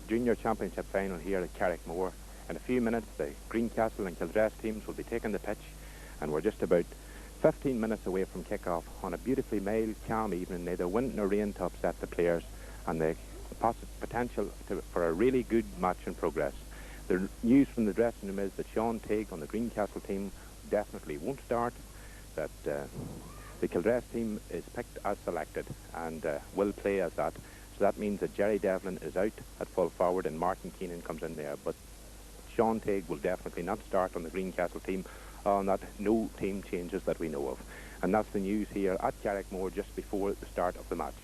Junior Championship final here at Carrickmore. In a few minutes, the Greencastle and Kildress teams will be taking the pitch, and we're just about 15 minutes away from kick-off on a beautifully mild, calm evening. Neither wind nor rain to upset the players, and the potential for a really good match in progress. The news from the dressing room is that Sean Teague on the Greencastle team definitely won't start, that the Kildress team is picked as selected and will play as that. So that means that Jerry Devlin is out at full forward and Martin Keenan comes in there. But Sean Teague will definitely not start on the Greencastle team. On that, no team changes that we know of. And that's the news here at Carrickmore just before the start of the match.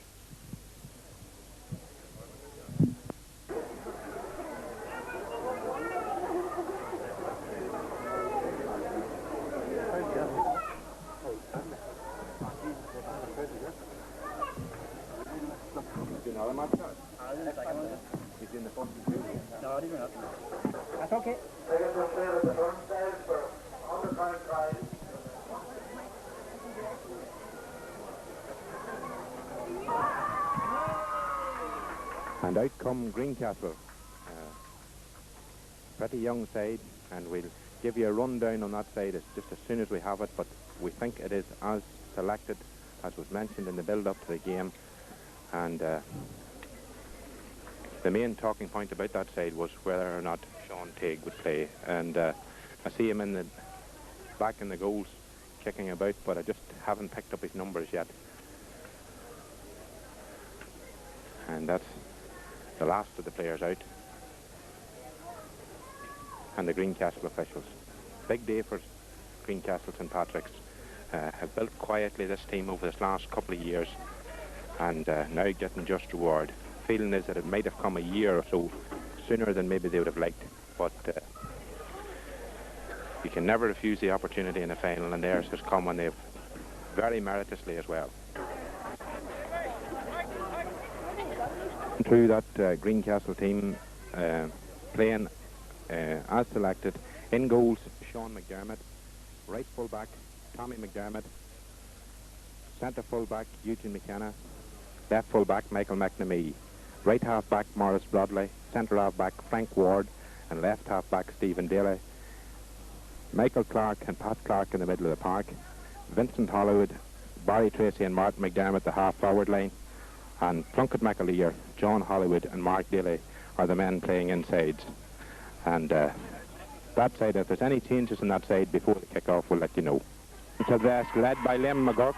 That's okay. And out come Greencastle. Pretty young side, and we'll give you a rundown on that side just as soon as we have it, but we think it is as selected as was mentioned in the build-up to the game. And the main talking point about that side was whether or not Sean Teague would play. And I see him in the back in the goals kicking about, but I just haven't picked up his numbers yet. And that's the last of the players out. And the Greencastle officials. Big day for Greencastle St Patrick's. Have built quietly this team over this last couple of years, and now getting just reward. Feeling is that it might have come a year or so sooner than maybe they would have liked, but you can never refuse the opportunity in a final, and theirs has come, and they've very meritoriously as well. Through that Greencastle team playing as selected. In goals, Sean McDermott. Right full-back, Tommy McDermott. Centre full-back, Eugene McKenna. Left full-back, Michael McNamee. Right half-back, Morris Brodley. Centre half-back, Frank Ward. And left half-back, Stephen Daly. Michael Clark and Pat Clark in the middle of the park. Vincent Hollywood, Barry Tracy and Martin McDermott, the half-forward line. And Plunkett McAleer, John Hollywood and Mark Daly are the men playing insides. And that side, if there's any changes in that side before the kick-off, we'll let you know. Kildress led by Liam McGurk,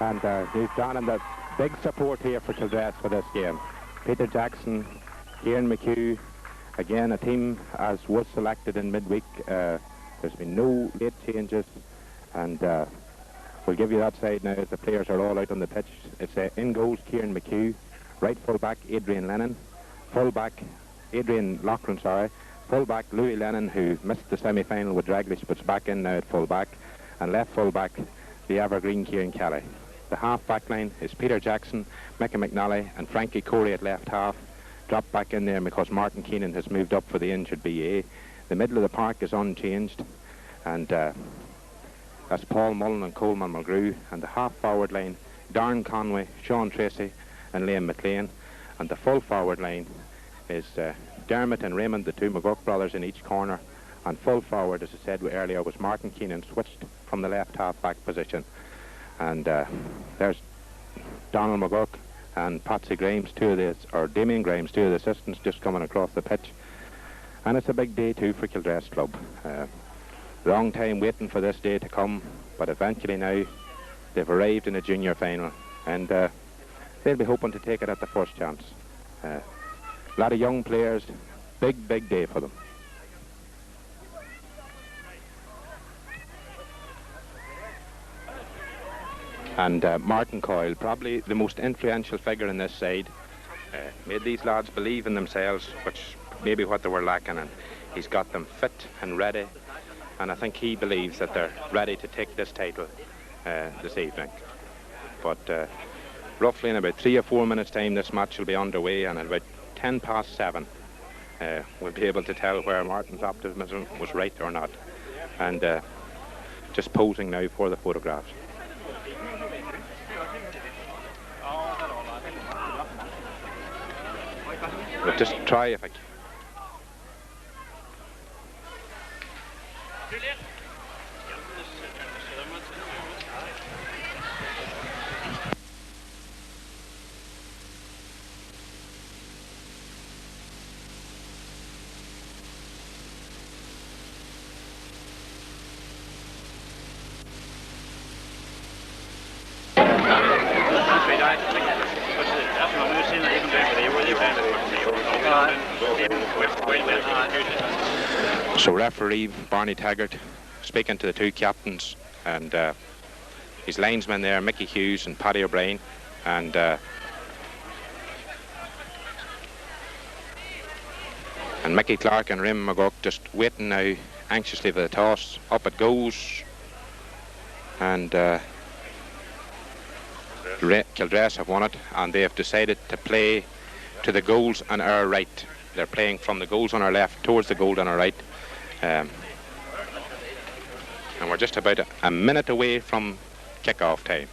and he's down in the big support here for Kildress for this game. Peter Jackson, Kieran McHugh, again a team as was selected in midweek. There's been no late changes, and we'll give you that side now as the players are all out on the pitch. It's in goals, Kieran McHugh. Right full-back, Adrian Lennon. Full-back, Adrian Loughran, sorry. Full-back Louis Lennon, who missed the semi-final with Draglish, but's back in now at full-back. And left full-back, the evergreen Kieran Kelly. The half-back line is Peter Jackson, Mickey McNally, and Frankie Corey at left half. Dropped back in there because Martin Keenan has moved up for the injured BA. The middle of the park is unchanged, and that's Paul Mullen and Coleman Mulgrew. And the half-forward line, Darren Conway, Sean Tracy, and Liam McLean. And the full-forward line is Dermot and Raymond, the two McGurk brothers, in each corner. And full forward, as I said earlier, was Martin Keenan, switched from the left half-back position. And there's Donald McGurk and Patsy Grimes, Damien Grimes, two of the assistants, just coming across the pitch. And it's a big day too for Kildress Club. Long time waiting for this day to come, but eventually now they've arrived in a junior final, and they'll be hoping to take it at the first chance. A lot of young players, big day for them. And Martin Coyle, probably the most influential figure in this side, made these lads believe in themselves, which may be what they were lacking, and he's got them fit and ready, and I think he believes that they're ready to take this title this evening. But roughly in about 3 or 4 minutes time this match will be underway, and at about 7:10 we'll be able to tell where Martin's optimism was right or not. And just posing now for the photographs. But just try if I can. So referee Barney Taggart speaking to the two captains, and his linesmen there, Mickey Hughes and Paddy O'Brien, and Mickey Clark and Rim McGurk just waiting now anxiously for the toss. Up it goes, and Kildress have won it, and they have decided to play to the goals on our right. They're playing from the goals on our left towards the goal on our right. And we're just about a minute away from kick-off time.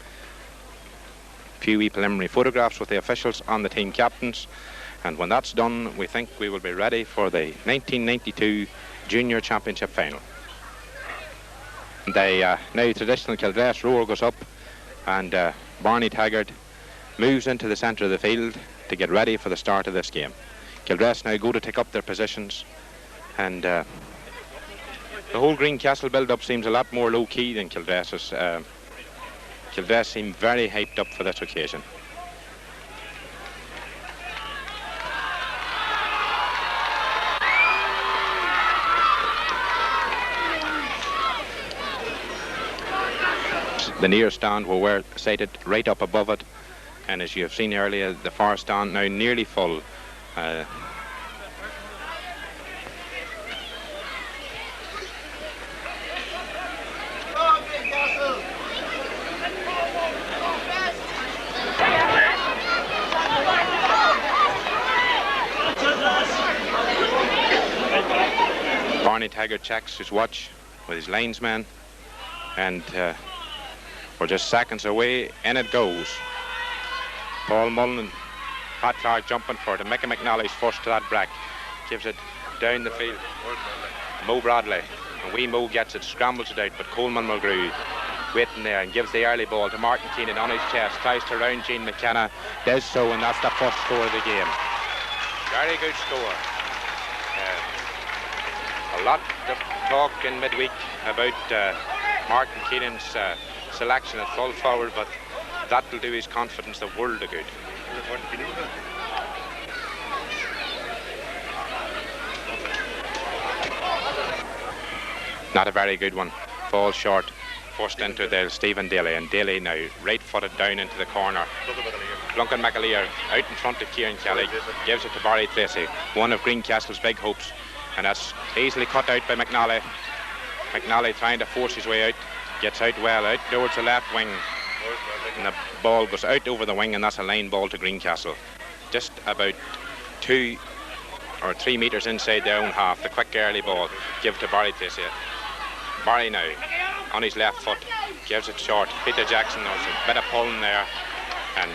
A few wee preliminary photographs with the officials on the team captains, and when that's done we think we will be ready for the 1992 Junior Championship final. The now traditional Kildress roar goes up, and Barney Taggart moves into the centre of the field to get ready for the start of this game. Kildress now go to take up their positions, and the whole Greencastle build-up seems a lot more low-key than Kildress's. Kildress seem very hyped up for this occasion. The near stand we're sighted right up above it, and as you have seen earlier, the far stand now nearly full. Barney Taggart checks his watch with his linesman, and we're just seconds away, and it goes. Paul Mullen and Pat Clark jumping for it, and Mickey McNally's first to that brack. Gives it down the field. Mo Bradley, and wee Mo gets it, scrambles it out, but Coleman Mulgrew waiting there and gives the early ball to Martin Keenan on his chest, tries to round Gene McKenna, does so, and that's the first score of the game. Very good score. A lot of talk in midweek about Martin Keenan's selection at full forward, but that will do his confidence the world of good. Not a very good one. Falls short. Forced into there, Stephen Daly, and Daly now right-footed down into the corner. Duncan McAleer out in front of Kieran Kelly, gives it to Barry Tracy, one of Greencastle's big hopes, and that's easily cut out by McNally. McNally trying to force his way out, gets out well, out towards the left wing, and the ball goes out over the wing, and that's a line ball to Greencastle. Just about 2 or 3 metres inside their own half, the quick early ball, give to Barry Tracy. Barry now, on his left foot, gives it short. Peter Jackson, there's a bit of pulling there, and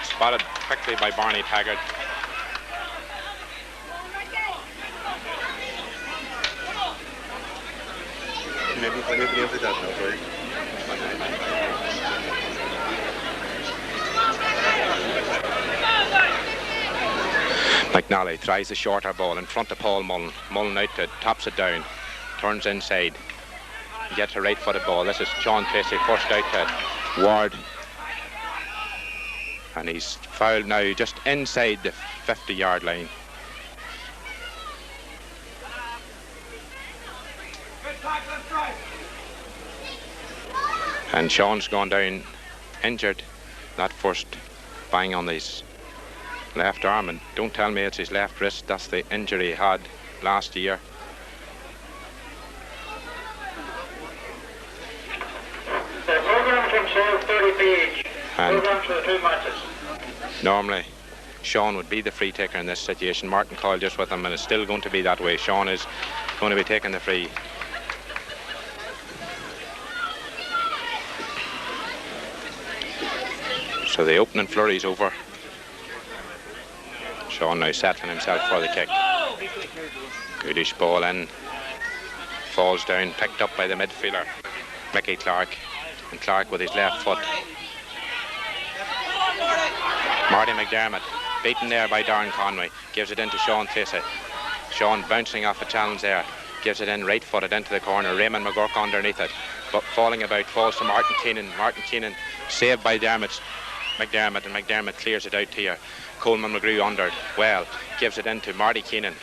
spotted quickly by Barney Taggart. McNally tries the shorter ball in front of Paul Mullen. Mullen out to it, tops it down, turns inside, gets a right-footed ball. This is Sean Tracy first out to it. Ward, and he's fouled now just inside the 50-yard line. And Sean's gone down injured. That first bang on his left arm, and don't tell me it's his left wrist. That's the injury he had last year. The program from South 30 each. Program for the 2 matches. Normally Sean would be the free taker in this situation. Martin Coyle just with him, and it's still going to be that way. Sean is going to be taking the free. So the opening flurry is over. Sean now settling himself for the kick. Goodish ball in. Falls down, picked up by the midfielder, Mickey Clark. And Clark with his left foot. Marty McDermott, beaten there by Darren Conway, gives it into Sean Tracy. Sean bouncing off a challenge there, gives it in right-footed into the corner. Raymond McGurk underneath it, but falling about, falls to Martin Keenan. Martin Keenan saved by McDermott, and McDermott clears it out here. Coleman McGrew under it, well, gives it into Marty Keenan,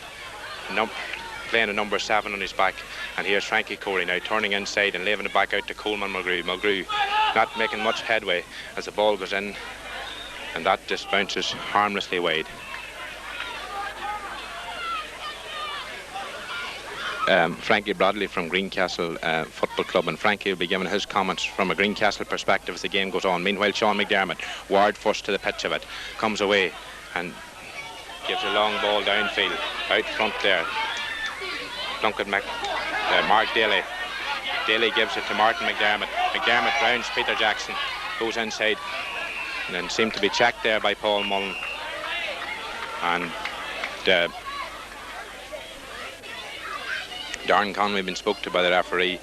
playing a number 7 on his back. And here's Frankie Corey now turning inside and leaving it back out to Coleman McGrew. McGrew not making much headway as the ball goes in, and that just bounces harmlessly wide. Frankie Bradley from Greencastle Football Club, and Frankie will be giving his comments from a Greencastle perspective as the game goes on. Meanwhile, Sean McDermott, Ward first to the pitch of it, comes away and gives a long ball downfield, out front there. Duncan Mark Daly. Daly gives it to Martin McDermott. McDermott rounds Peter Jackson, goes inside, and then seemed to be checked there by Paul Mullen. And Darren Conway been spoke to by the referee.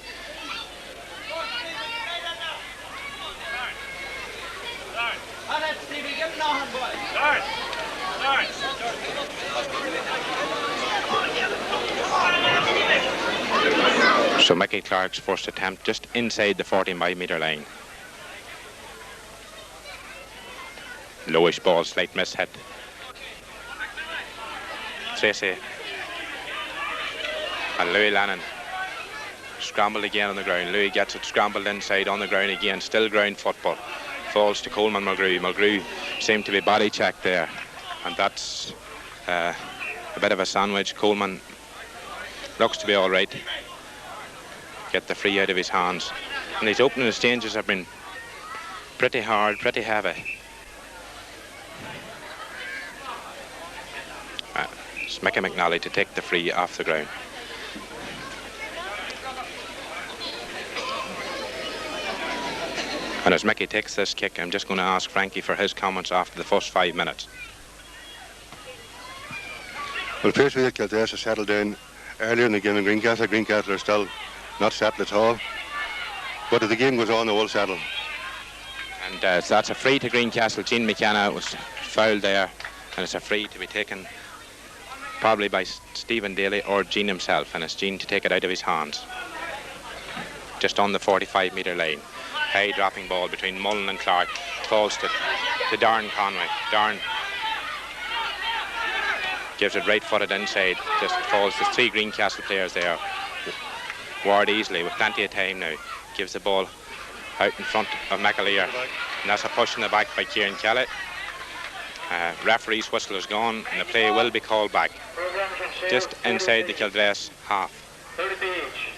So Mickey Clark's first attempt just inside the 45-metre line. Lowish ball, slight miss hit. Tracy and Louis Lannon scrambled again on the ground. Louis gets it scrambled inside on the ground again, still ground football. Falls to Coleman McGrew. McGrew seemed to be body checked there, and that's a bit of a sandwich. Coleman looks to be all right. Get the free out of his hands, and his opening exchanges have been pretty hard, pretty heavy. It's Mickey McNally to take the free off the ground. And as Mickey takes this kick, I'm just going to ask Frankie for his comments after the first 5 minutes. Well, first we had Kildress to settle down earlier in the game in Greencastle. Greencastle are still not settled at all. But if the game goes on, they will settle. And so that's a free to Greencastle. Gene McKenna was fouled there, and it's a free to be taken probably by Stephen Daly or Gene himself, and it's Gene to take it out of his hands. Just on the 45-metre line. High dropping ball between Mullen and Clark. Falls to Darren Conway. Darren gives it right-footed inside. Just falls. There's 3 Greencastle players there. Ward easily, with plenty of time now, gives the ball out in front of McAleer. And that's a push in the back by Kieran Kelly. Referee's whistle is gone and the play will be called back. Just inside the Kildress half. 30 each.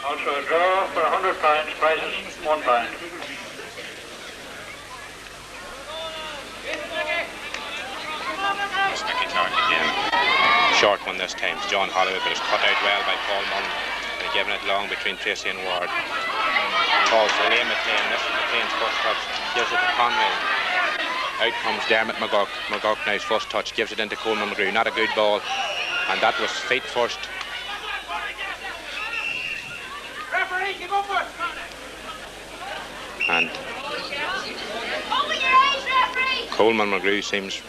Also a draw for £100, prizes £1. Again. Short one this time. John Holloway, but it's cut out well by Paul Mullen. And giving it long between Tracy and Ward. Calls for Liam McLean. This is McLean's first touch. Gives it to Conway. Out comes Dermot McGurk. McGurk now his first touch. Gives it into Coleman McGrew. Not a good ball. And that was feet first. Referee, keep up for it. And Coleman McGrew seems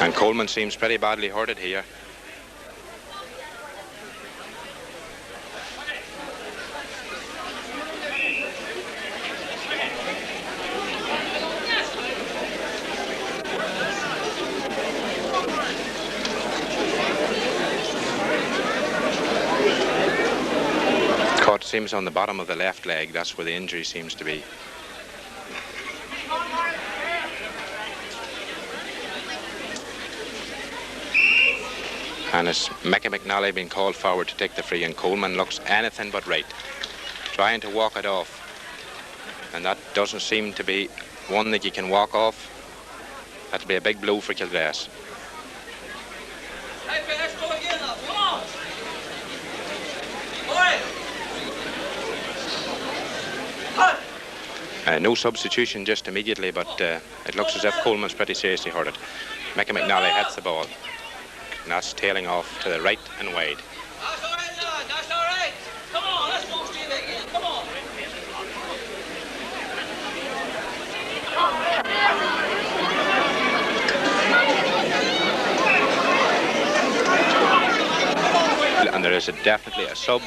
and Coleman seems pretty badly hurted here. Cut seems on the bottom of the left leg. That's where the injury seems to be. And it's Mickey McNally being called forward to take the free, and Coleman looks anything but right, trying to walk it off, and that doesn't seem to be one that you can walk off. That'll be a big blow for Kildress. Let's go again now. Come on. No substitution just immediately, but it looks as if Coleman's pretty seriously hurt it. Mickey McNally hits the ball. And that's tailing off to the right and wide. That's all right, lad. That's all right. Come on, let's go straight again. Come on. And there is definitely a sub.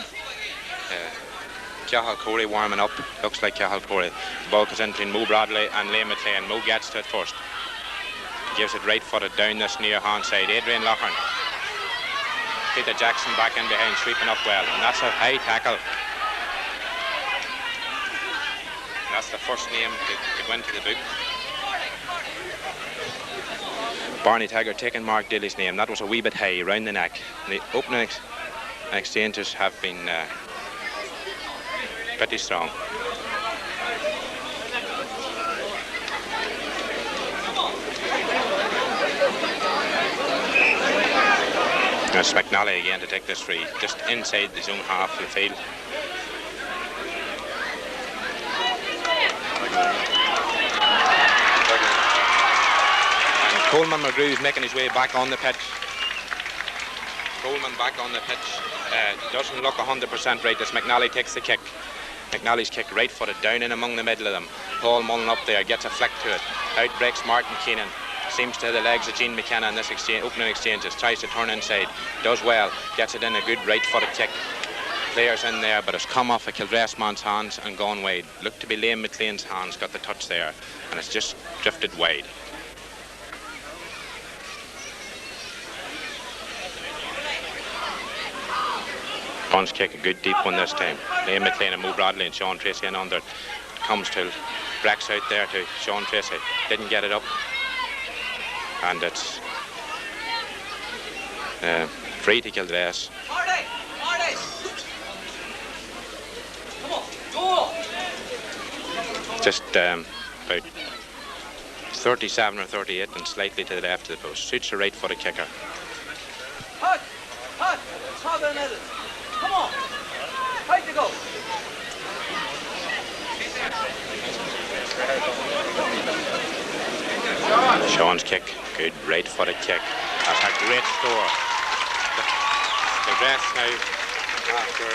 Cathal Corey warming up. Looks like Cathal Corey. The ball goes in between Mo Bradley and Liam McLean. Mo gets to it first. Gives it right footed down this near hand side. Adrian Loughrane. Peter Jackson back in behind, sweeping up well, and that's a high tackle. And that's the first name to go into the book. Barney Taggart taking Mark Daly's name. That was a wee bit high round the neck. And the opening exchanges have been pretty strong. It's McNally again to take this free, just inside the zone half of the field. And Coleman McGrew is making his way back on the pitch. Coleman back on the pitch. Doesn't look 100% right as McNally takes the kick. McNally's kick right footed down in among the middle of them. Paul Mullen up there gets a flick to it. Out breaks Martin Keenan. Seems to the legs of Gene McKenna in this opening exchanges. Tries to turn inside. Does well. Gets it in a good right-footed kick. Players in there, but it's come off a Kildress man's hands and gone wide. Looked to be Liam McLean's hands. Got the touch there. And it's just drifted wide. Punch kick, a good deep one this time. Liam McLean and Mo Bradley and Sean Tracy in under. Comes to Brex out there to Sean Tracy. Didn't get it up. And it's free to Kildress. Just about 37 or 38 and slightly to the left of the post. Suits a right-footed kicker. Come on. Fight to go. Sean's kick, good right-footed kick. That's a great score. Kildress now, after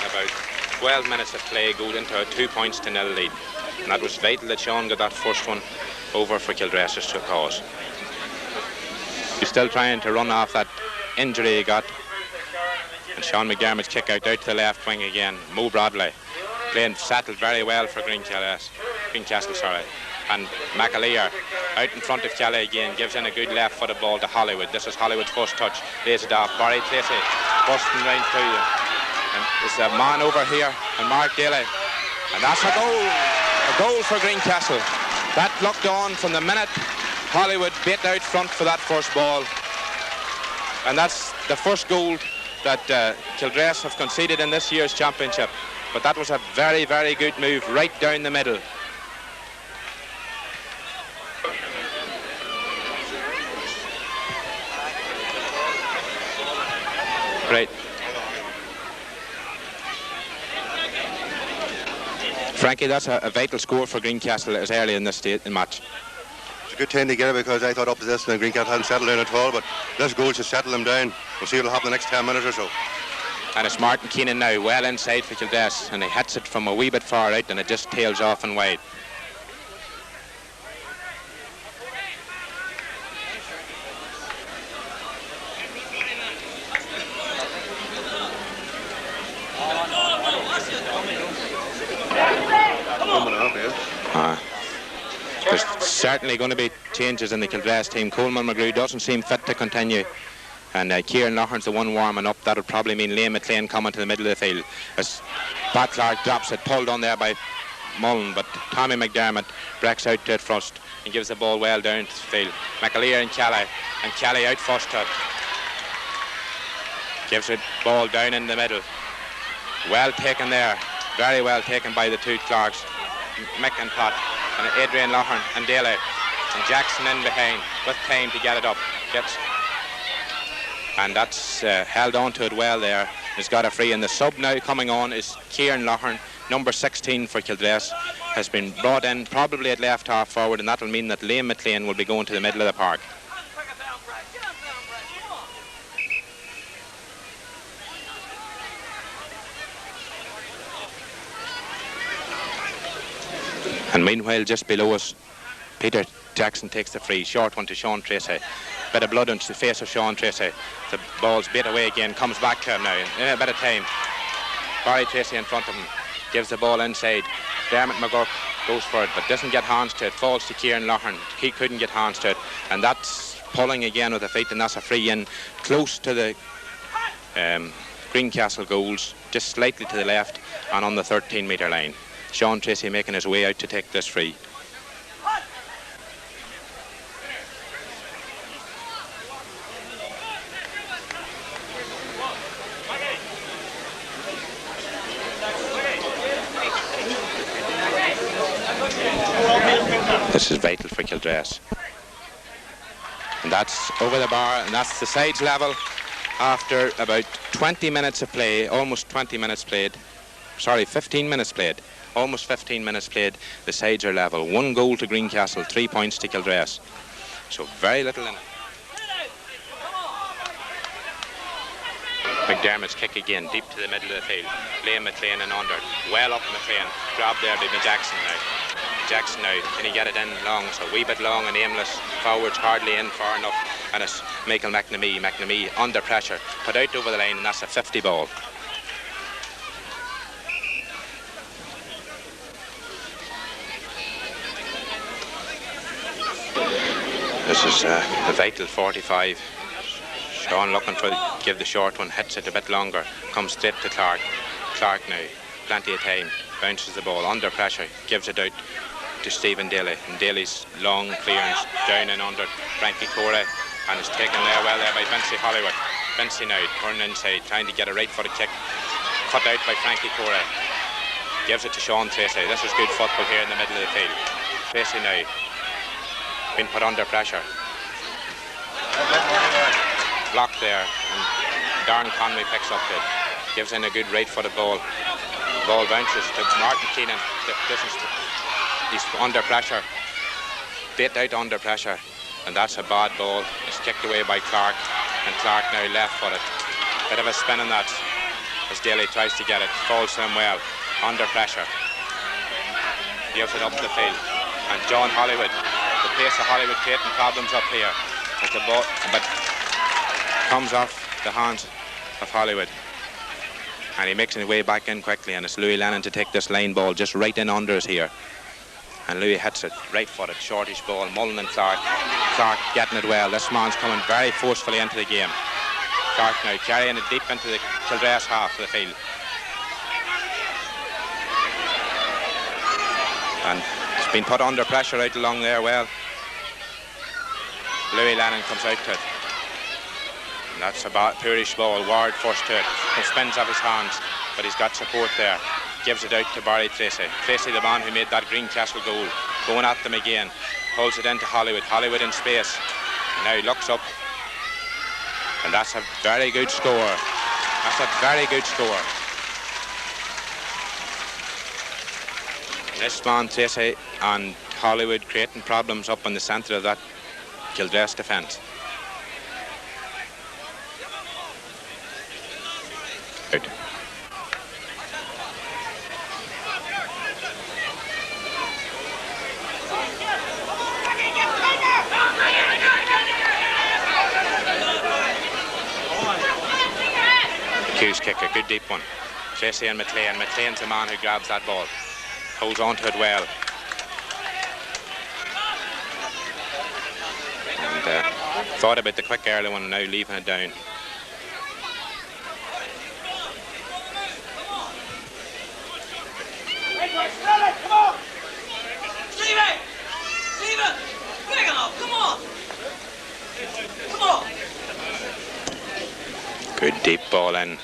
about 12 minutes of play, goes into a 2-0 lead. And that was vital that Sean got that first one over for Kildress's cause. He's still trying to run off that injury he got. And Sean McDermott's kick out to the left wing again. Mo Bradley. settled very well for Greencastle, sorry. And McAleer out in front of Kelly again, gives in a good left-footed ball to Hollywood. This is Hollywood's first touch, lays it off. Barry Tracy busting round through them. And there's a man over here, and Mark Daly. And that's a goal for Greencastle. That looked on from the minute Hollywood bit out front for that first ball. And that's the first goal that Kildress have conceded in this year's championship. But that was a very, very good move right down the middle. Right. Frankie, that's a vital score for Greencastle as early in this match. It's a good time to get it because I thought up to this and Greencastle hadn't settled down at all, but this goal should settle them down. We'll see what'll happen in the next 10 minutes or so. And it's Martin Keenan now, well inside for Kildress, and he hits it from a wee bit far out and it just tails off and wide. There's certainly going to be changes in the Kildress team. Coleman McGrew doesn't seem fit to continue, and Kieran Loughran's the one warming up. That'll probably mean Liam McLean coming to the middle of the field as Pat Clark drops it, pulled on there by Mullen, but Tommy McDermott breaks out to it first and gives the ball well down to the field. McAleer and Kelly out first to it. Gives it ball down in the middle. Well taken there, very well taken by the two Clarks, Mick and Pat, and Adrian Loughran and Daly, and Jackson in behind with time to get it up. And that's held on to it well there. He's got a free, and the sub now coming on is Kieran Loughran, number 16 for Kildress, has been brought in probably at left half forward, and that'll mean that Liam McLean will be going to the middle of the park. And meanwhile, just below us, Peter Jackson takes the free, short one to Sean Tracy. Bit of blood on the face of Sean Tracy. The ball's bit away again, comes back to him now in a bit of time. Barry Tracy in front of him, gives the ball inside. Dermot McGurk goes for it, but doesn't get hands to it. Falls to Kieran Loughran. He couldn't get hands to it, and that's pulling again with the feet, and that's a free in close to the Greencastle goals, just slightly to the left and on the 13-metre line. Sean Tracy making his way out to take this free. This is vital for Kildress. And that's over the bar, and that's the sides level after about 20 minutes of play, almost 20 minutes played. Sorry, 15 minutes played. Almost 15 minutes played, the sides are level. 1 goal to Greencastle, 3 points to Kildress. So very little in it. McDermott's kick again, deep to the middle of the field. Liam McLean and under. Well up McLean. Grabbed there by Jackson now. Jackson now, can he get it in long? It's a wee bit long and aimless. Forwards hardly in far enough. And it's Michael McNamee. McNamee under pressure. Put out over the line, and that's a 50 ball. This is a vital 45. Sean looking for give the short one, hits it a bit longer, comes straight to Clark. Clark now, plenty of time, bounces the ball under pressure, gives it out to Stephen Daly, and Daly's long clearance down and under Frankie Corey, and it's taken there well there by Vincey Hollywood. Vincey now turning inside, trying to get a right footed kick, cut out by Frankie Corey. Gives it to Sean Tracy. This is good football here in the middle of the field. Tracy now been put under pressure. Blocked there, and Darren Conway picks up it. Gives in a good right-footed ball. Ball bounces to Martin Keenan. He's under pressure. Bit out under pressure, and that's a bad ball. It's kicked away by Clark, and Clark now left-footed. Bit of a spin on that as Daly tries to get it. Falls to him well. Under pressure. Gives it up the field, and John Hollywood. The pace of Hollywood creating problems up here as the ball, but comes off the hands of Hollywood. And he makes his way back in quickly, and it's Louis Lennon to take this line ball just right in under us here. And Louis hits it, right-footed, shortish ball. Mullen and Clark. Clark getting it well. This man's coming very forcefully into the game. Clark now carrying it deep into the Kildress half of the field. And it's been put under pressure out along there well. Louis Lennon comes out to it. And that's a poorish ball. Ward first to it. It spins off his hands, but he's got support there. Gives it out to Barry Tracy. Tracy, the man who made that Greencastle goal, going at them again. Pulls it into Hollywood. Hollywood in space. Now he looks up. And that's a very good score. That's a very good score. This man, Tracy, and Hollywood creating problems up in the centre of that Kildress defence. Out. Hughes kick, a good deep one. Tracy and McLean. McLean's the man who grabs that ball. Holds on to it well. And thought about the quick early one, now leaving it down. Come on! Stephen! Stephen! Big enough, come on! Come on! Good deep ball in.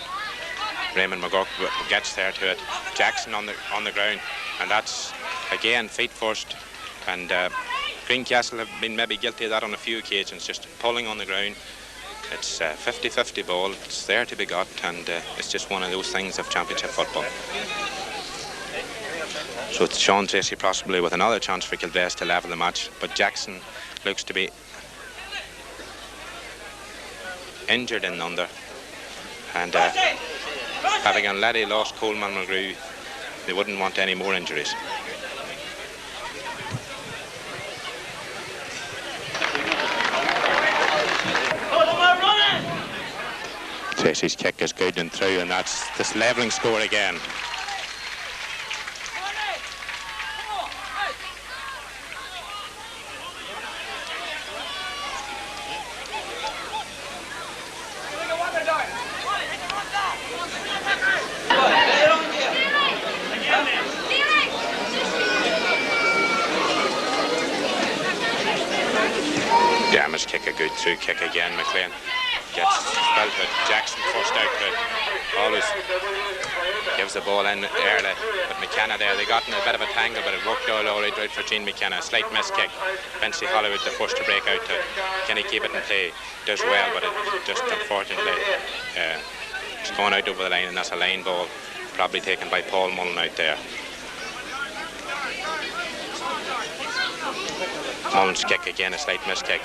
Raymond McGurk gets there to it. Jackson on the ground, and that's again feet first. And Greencastle have been maybe guilty of that on a few occasions, just pulling on the ground. It's a 50-50 ball. It's there to be got, and it's just one of those things of championship football. So it's Sean Tracy possibly with another chance for Kildress to level the match, but Jackson looks to be injured in under. And having already lost Coleman McGrew, they wouldn't want any more injuries. Tracy's kick is good and through, and that's this levelling score again. Damage kick, a good through kick again. McLean gets spelled to it. Jackson first out to it. Always gives the ball in early. But McKenna there, they got in a bit of a tangle, but it worked all right for Gene McKenna. Slight miss kick. Vincy Hollywood the first to break out to it. Can he keep it in play? Does well, but it just unfortunately it's going out over the line, and that's a line ball, probably taken by Paul Mullen out there. Mullen's kick again, a slight miss kick.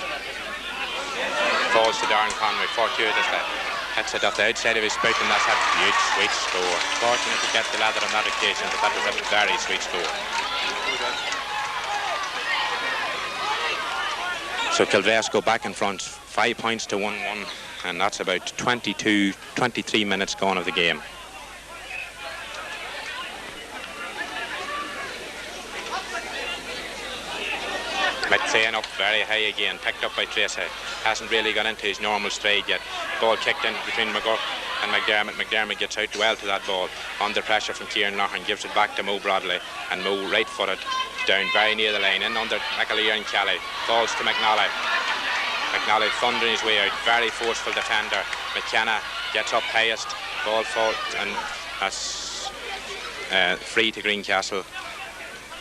Falls to Darren Conway, fortuitously. Hits it off the outside of his boot, and that's a huge, sweet score. Fortunate to get the ladder on that occasion, but that was a very sweet score. So Kildress go back in front, 5 points to 1-1, and that's about 23 minutes gone of the game. McLean up very high again, picked up by Tracy. Hasn't really got into his normal stride yet. Ball kicked in between McGurk and McDermott. McDermott gets out well to that ball. Under pressure from Kieran Loughlin, gives it back to Mo Bradley. And Mo right-footed down very near the line, in under McAleer and Kelly. Falls to McNally. McNally thundering his way out. Very forceful defender. McKenna gets up highest. Ball falls, and that's free to Greencastle.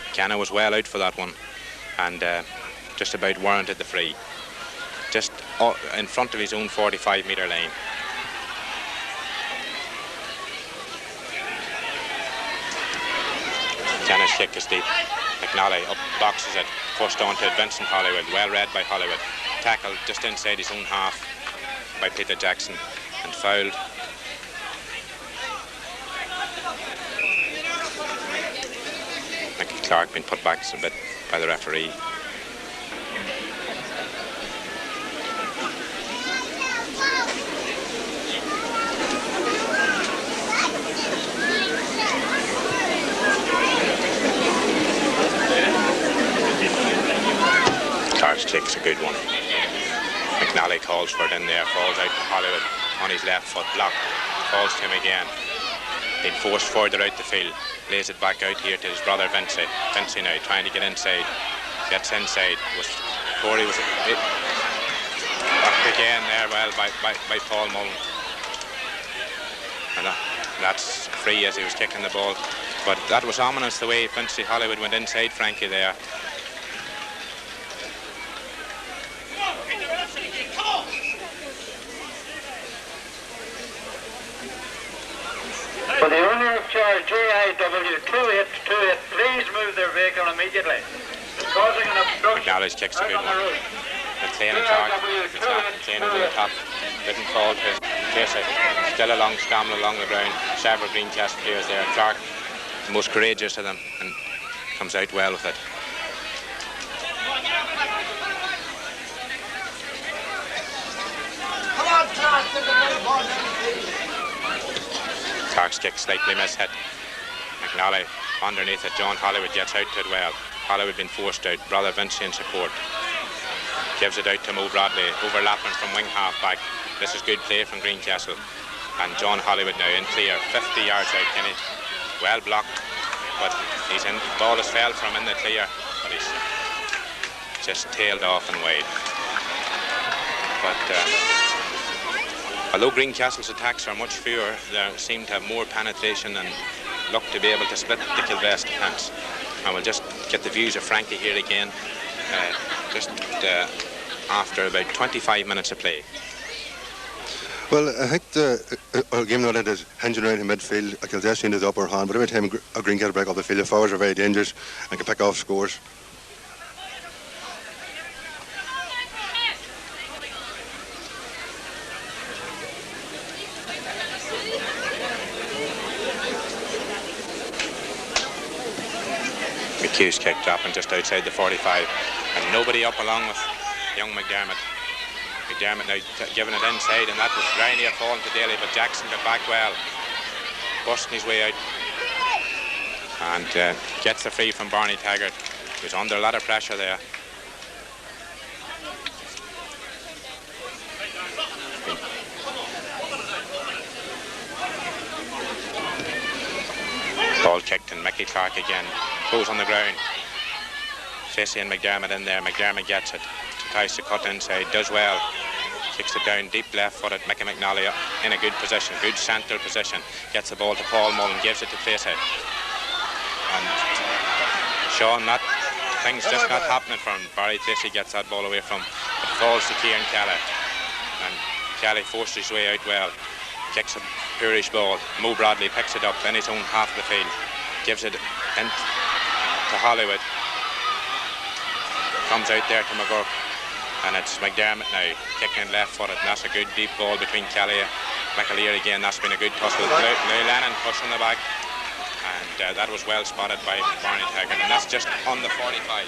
McKenna was well out for that one, and just about warranted the free. Just in front of his own 45-metre line. Kenna's kick is deep. McNally up boxes it, first on to Vincent Hollywood, well read by Hollywood. Tackled just inside his own half by Peter Jackson and fouled. Mickey Clark been put back a bit by the referee. kick's a good one. McNally calls for it in there, falls out to Hollywood on his left foot, blocked, falls to him again. Being forced further out the field, lays it back out here to his brother Vincey. Vincey now trying to get inside, gets inside. Corey was back again there, well, by Paul Mullen. And that's free as he was kicking the ball. But that was ominous the way Vincey Hollywood went inside Frankie there. For the owner of charge JIW 2828, please move their vehicle immediately. It's causing an obstruction. McNally's kicks a good one. McLean and Clark. McLean over the top. Didn't fall to Tracy. Still scrambling along the ground. Several Greencastle players there. Clark, the most courageous of them, and comes out well with it. Clark's kick slightly mishit. McNally underneath it. John Hollywood gets out to it well. Hollywood been forced out. Brother Vincey in support. Gives it out to Mo Bradley, overlapping from wing half back. This is good play from Greencastle. And John Hollywood now in clear, 50 yards out, Kenny. Well blocked, but he's in. The ball has fell from in the clear, but he's just tailed off and wide. But although Greencastle's attacks are much fewer, they seem to have more penetration and look to be able to split the Kildress defence. And we'll just get the views of Frankie here again. After about 25 minutes of play. Well, I think the game now is hinging around in midfield. Kildress into the upper hand, but every time a Greencastle break off the field, the forwards are very dangerous and can pick off scores. McHugh's kick dropping just outside the 45, and nobody up along with young McDermott. McDermott now giving it inside, and that was very near falling to Daly, but Jackson got back well, busting his way out, and gets the free from Barney Taggart, who's under a lot of pressure there. Ball kicked, and Mickey Clark again goes on the ground. Tracy and McDermott in there. McDermott gets it, tries to cut inside, does well, kicks it down deep left-footed. Mickey McNally in a good position, good central position, gets the ball to Paul Mullen, gives it to Tracy, and Sean, things just not happening for him. Barry Tracy gets that ball away from, it falls to Kieran Kelly, and Kelly forces his way out well, kicks a poorish ball. Mo Bradley picks it up in his own half of the field, gives it in to Hollywood, comes out there to McGurk, and it's McDermott now kicking left-footed, and that's a good deep ball between Kelly and McAleer again. That's been a good tussle. Now Lennon pushing the back, and that was well spotted by Barney Taggart, and that's just on the 45.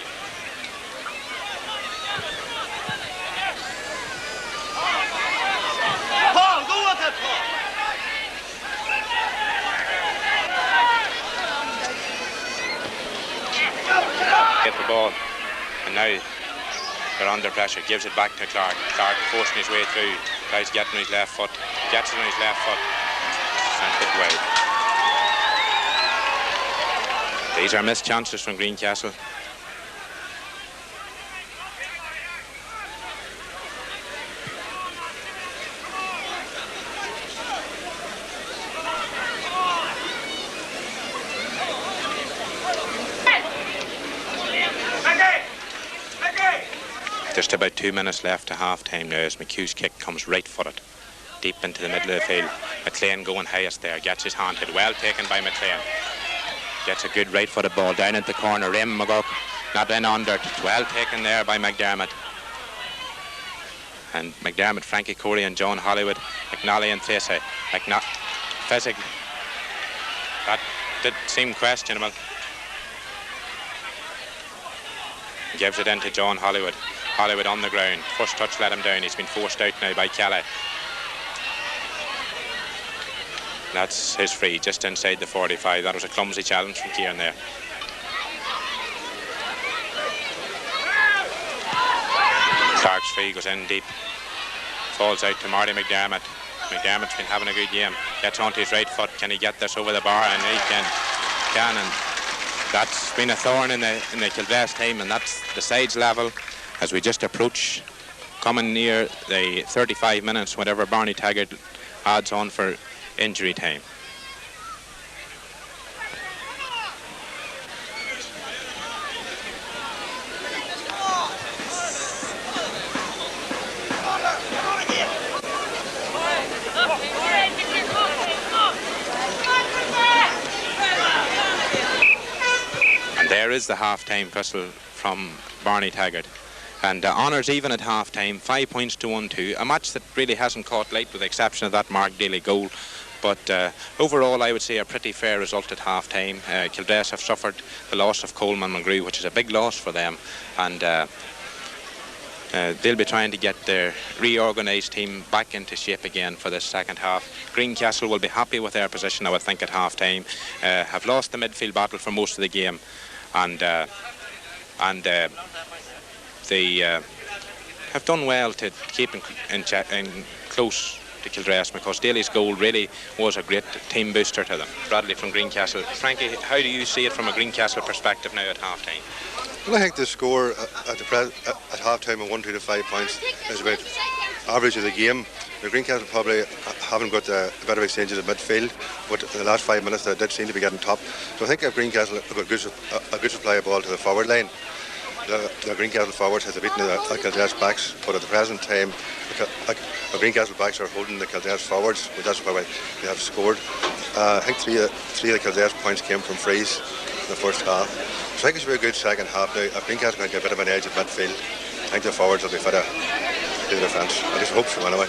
Paul, go with it, Paul. Get the ball, and now they're under pressure. Gives it back to Clark. Clark forcing his way through, tries to get on his left foot, gets it on his left foot, sent it wide. These are missed chances from Greencastle. Just about 2 minutes left to half-time now as McHugh's kick comes right-footed, deep into the middle of the field. McLean going highest there, gets his hand hit, well taken by McLean. Gets a good right-footed ball down at the corner. Raymond McGurk not in under, well taken there by McDermott. And McDermott, Frankie Corey and John Hollywood, McNally and Tracy. Physically, that did seem questionable. Gives it into John Hollywood. Hollywood on the ground. First touch let him down. He's been forced out now by Kelly. That's his free, just inside the 45. That was a clumsy challenge from Kieran there. Clark's free goes in deep. Falls out to Marty McDermott. McDermott's been having a good game. Gets onto his right foot. Can he get this over the bar? And he can. And that's been a thorn in the Kildress team, and that's the sides level as we just approach coming near the 35 minutes, whatever Barney Taggart adds on for injury time. There is the half-time whistle from Barney Taggart, and honours even at half-time, 5 points to 1-2, a match that really hasn't caught light with the exception of that Mark Daly goal, but overall I would say a pretty fair result at half-time. Kildress have suffered the loss of Coleman McGrew, which is a big loss for them, and they'll be trying to get their reorganised team back into shape again for this second half. Greencastle will be happy with their position, I would think, at half-time. Have lost the midfield battle for most of the game, and they have done well to keep in close to Kildress, because Daly's goal really was a great team booster to them. Bradley from Greencastle. Frankie, how do you see it from a Greencastle perspective now at half-time? Well, I think the score at half-time of 1-2 to 5 points is about average of the game. The Greencastle probably haven't got the better exchanges at midfield, but in the last 5 minutes they did seem to be getting top. So I think if Greencastle have got a good supply of ball to the forward line, the Greencastle forwards has beaten the Kildress backs, but at the present time the Greencastle backs are holding the Kildress forwards, which that's why they have scored. I think three of the Kildress points came from frees in the first half. So I think it should be a good second half now. If Greencastle can get a bit of an edge at midfield, I think the forwards will be fitter to the defence. I just hope so anyway.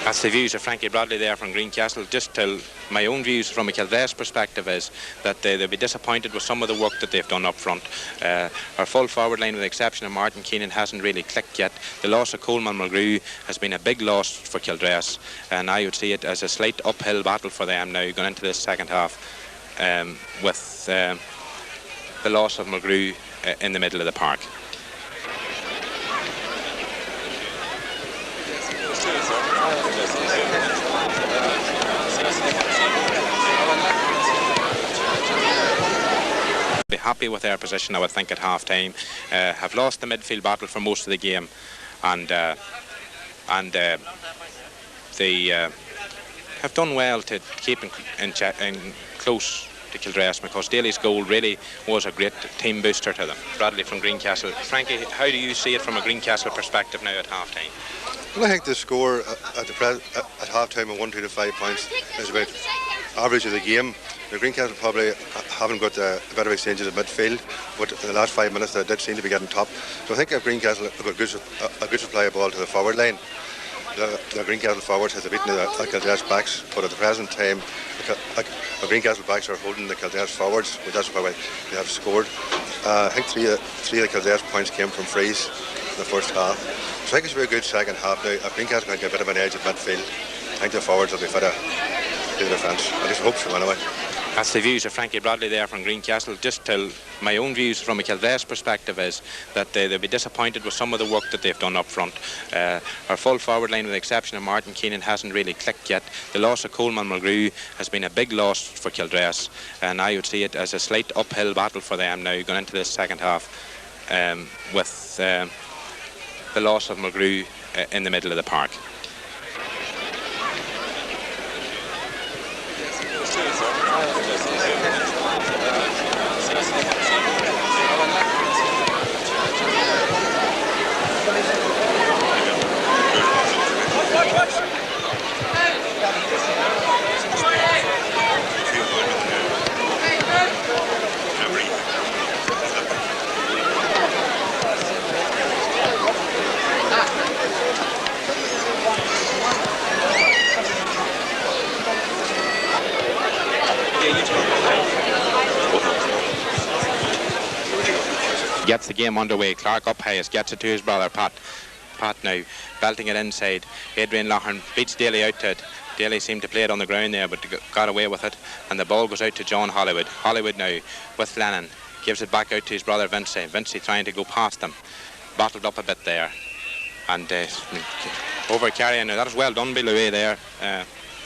That's the views of Frankie Bradley there from Greencastle. Just till my own views from a Kildress perspective is that they'll be disappointed with some of the work that they've done up front. Our full forward line, with the exception of Martin Keenan, hasn't really clicked yet. The loss of Coleman McGrew has been a big loss for Kildress, and I would see it as a slight uphill battle for them now going into this second half, with the loss of McGrew in the middle of the park. Be happy with their position, I would think, at half-time. Have lost the midfield battle for most of the game, and they have done well to keep in close to Kildress, because Daly's goal really was a great team booster to them. Bradley from Greencastle. Frankie, how do you see it from a Greencastle perspective now at half-time? Well, I think the score at half-time of 1-2 to 5 points is about average of the game. The Greencastle probably haven't got the better exchanges at midfield, but in the last 5 minutes they did seem to be getting top. So I think if Greencastle have got a good supply of ball to the forward line, the Greencastle forwards has beaten the Kildress backs, but at the present time the Greencastle backs are holding the Kildress forwards, which that's why they have scored. I think three of the Kildress points came from frees in the first half. So I think it should be a good second half now. If Greencastle can get a bit of an edge at midfield, I think the forwards will be fitter to the defence. I just hope so anyway. That's the views of Frankie Bradley there from Greencastle. Just till my own views from a Kildress perspective is that they'll be disappointed with some of the work that they've done up front. Our full forward line, with the exception of Martin Keenan, hasn't really clicked yet. The loss of Coleman McGrew has been a big loss for Kildress, and I would see it as a slight uphill battle for them now going into this second half, with the loss of McGrew in the middle of the park. Gets the game underway. Clark up highest, gets it to his brother Pat. Pat now belting it inside. Adrian Loughlin beats Daly out to it. Daly seemed to play it on the ground there, but got away with it, and the ball goes out to John Hollywood. Hollywood now with Lennon, gives it back out to his brother Vincey. Vincey trying to go past him, bottled up a bit there. And over carrying, that was well done by Louis there.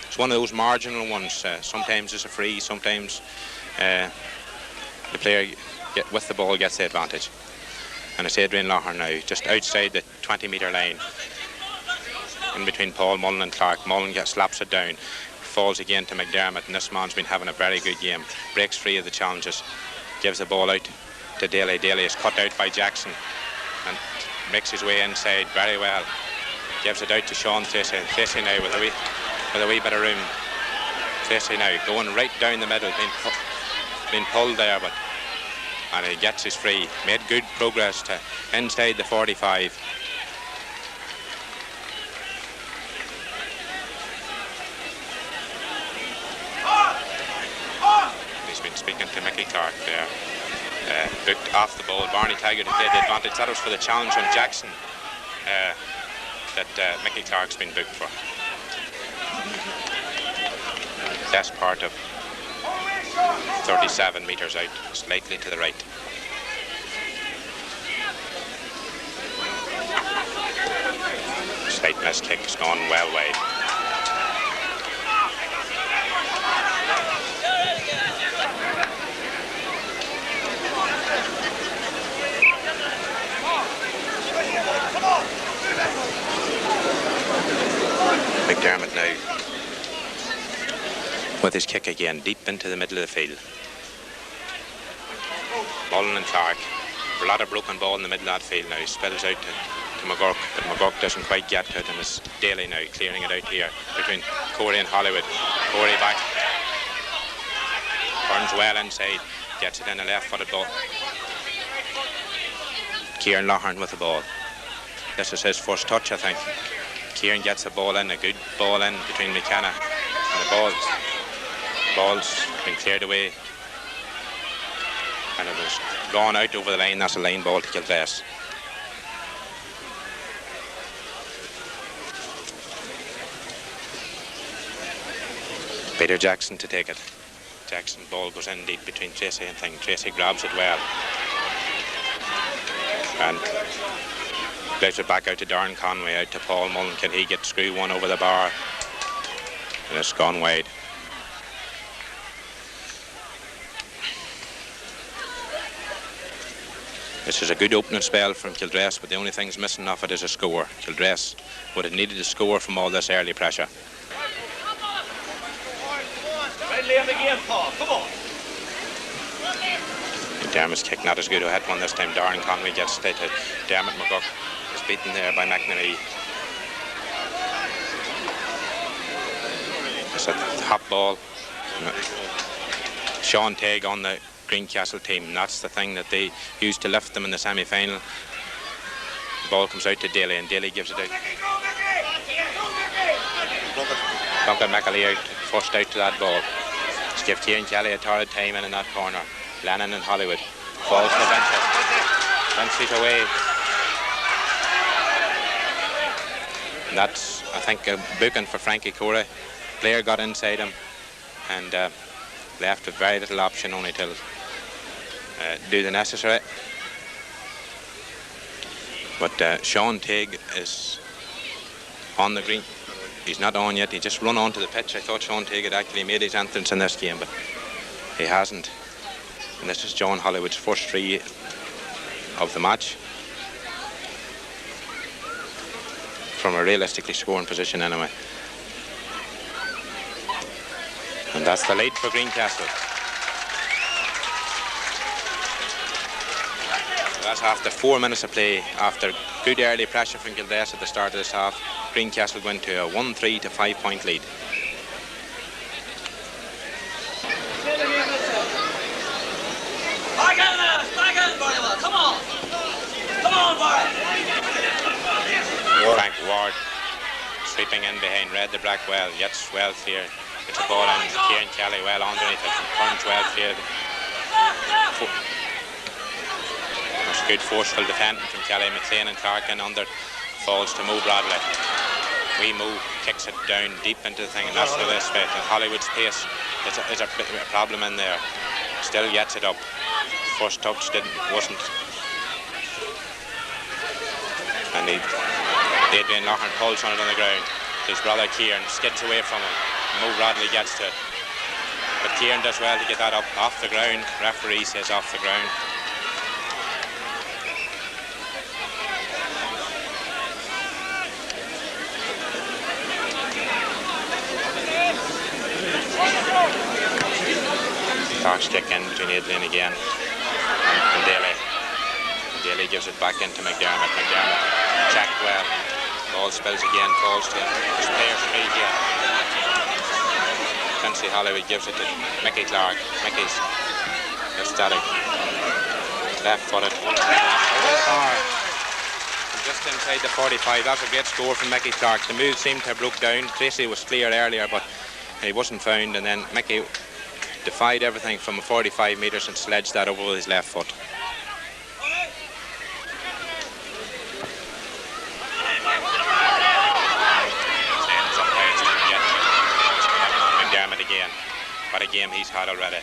It's one of those marginal ones. Sometimes it's a free, sometimes the player with the ball gets the advantage. And it's Adrian Lougher now, just outside the 20-metre line, in between Paul Mullen and Clark. Mullen slaps it down, falls again to McDermott, and this man's been having a very good game. Breaks free of the challenges, gives the ball out to Daly. Daly is cut out by Jackson and makes his way inside very well. Gives it out to Sean Tracy. Tracy now with a wee bit of room. Tracy now going right down the middle, being pulled there, and he gets his free. Made good progress to inside the 45. He's been speaking to Mickey Clark there. Booked off the ball. Barney Taggart had the advantage. That was for the challenge on Jackson that Mickey Clark's been booked for. Best part of 37 metres out, slightly to the right. Slight miss kick has gone well wide. McDermott now with his kick again, deep into the middle of the field. Mullen and Clark. A lot of broken ball in the middle of that field now. He spills out to McGurk, but McGurk doesn't quite get to it, and it's Daly now clearing it out here between Corey and Hollywood. Corey back. Turns well inside. Gets it in a left-footed ball. Kieran Lougher with the ball. This is his first touch, I think. Kieran gets the ball in, a good ball in between McKenna and the ball's been cleared away, and it was gone out over the line. That's a line ball to Kildress. Peter Jackson to take it. Jackson ball goes in deep between Tracy and Thing. Tracy grabs it well and plays it back out to Darren Conway, out to Paul Mullen. Can he get screw one over the bar? And it's gone wide. This is a good opening spell from Kildress, but the only thing's missing off it is a score. Kildress would have needed a score from all this early pressure. Dermot's kick not as good. Who had one this time. Darren Conway gets it to Dermot. McGurk is beaten there by McNamee. It's a top ball. Sean Teague on the Greencastle team. That's the thing that they used to lift them in the semi-final. The ball comes out to Daly, and Daly gives it out. Duncan McAlee out, first out to that ball. Just give Kieran Kelly a torrid time in that corner. Lennon and Hollywood falls to the benches. 10 feet away. And that's, I think, a booking for Frankie Corey. Player got inside him and left with very little option, only to do the necessary. But Sean Teague is on the green. He's not on yet. He just run onto the pitch. I thought Sean Teague had actually made his entrance in this game, but he hasn't. And this is John Hollywood's first free of the match, from a realistically scoring position anyway. And that's the lead for Greencastle. That's after 4 minutes of play, after good early pressure from Kildress at the start of this half. Greencastle went to a 1-3 to 5-point lead. Come on! Come on, Barry! Frank Ward sweeping in behind Red the Blackwell, gets well clear. It's a ball in. Kieran Kelly well underneath it, turns well clear. That's good forceful defending from Kelly. McLean and Clark in under, falls to Mo Bradley. Wee Mo kicks it down deep into the thing, and that's the best bit. And Hollywood's pace is a problem in there. Still gets it up. First touch wasn't, and he Adrian Loughlin pulls on it on the ground. His brother Kieran skids away from him. Mo Bradley gets to it. But Kieran does well to get that up off the ground. Referee says off the ground. Clark's kick in between Adrian again and Daly. Daly gives it back into McDermott. McDermott checked well. Ball spills again, falls to his player's free here. Quincy Hollywood gives it to Mickey Clark. Mickey's ecstatic. Left footed. Just inside the 45. That's a great score from Mickey Clark. The move seemed to have broke down. Tracy was clear earlier, but he wasn't found, and then Mickey defied everything from 45 metres and sledged that over with his left foot. McDermott again. What a game he's had already.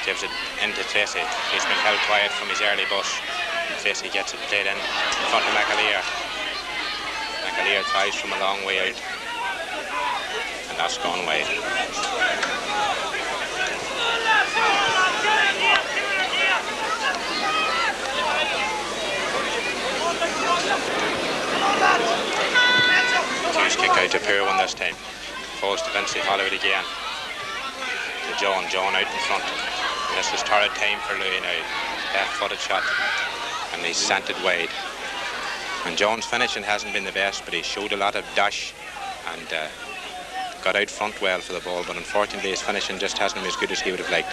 Gives it into Tracy. He's been held quiet from his early bus. Tracy gets it played in front of McAleer. McAleer tries from a long way out, and that's gone wide. Hughes kick out to Pyrwan this time. Falls to Vincey Hollywood again. To John. John out in front. And this is torrid time for Louis now. Left-footed shot. And he's sent it wide. And John's finishing hasn't been the best, but he showed a lot of dash and got out front well for the ball, but unfortunately his finishing just hasn't been as good as he would have liked.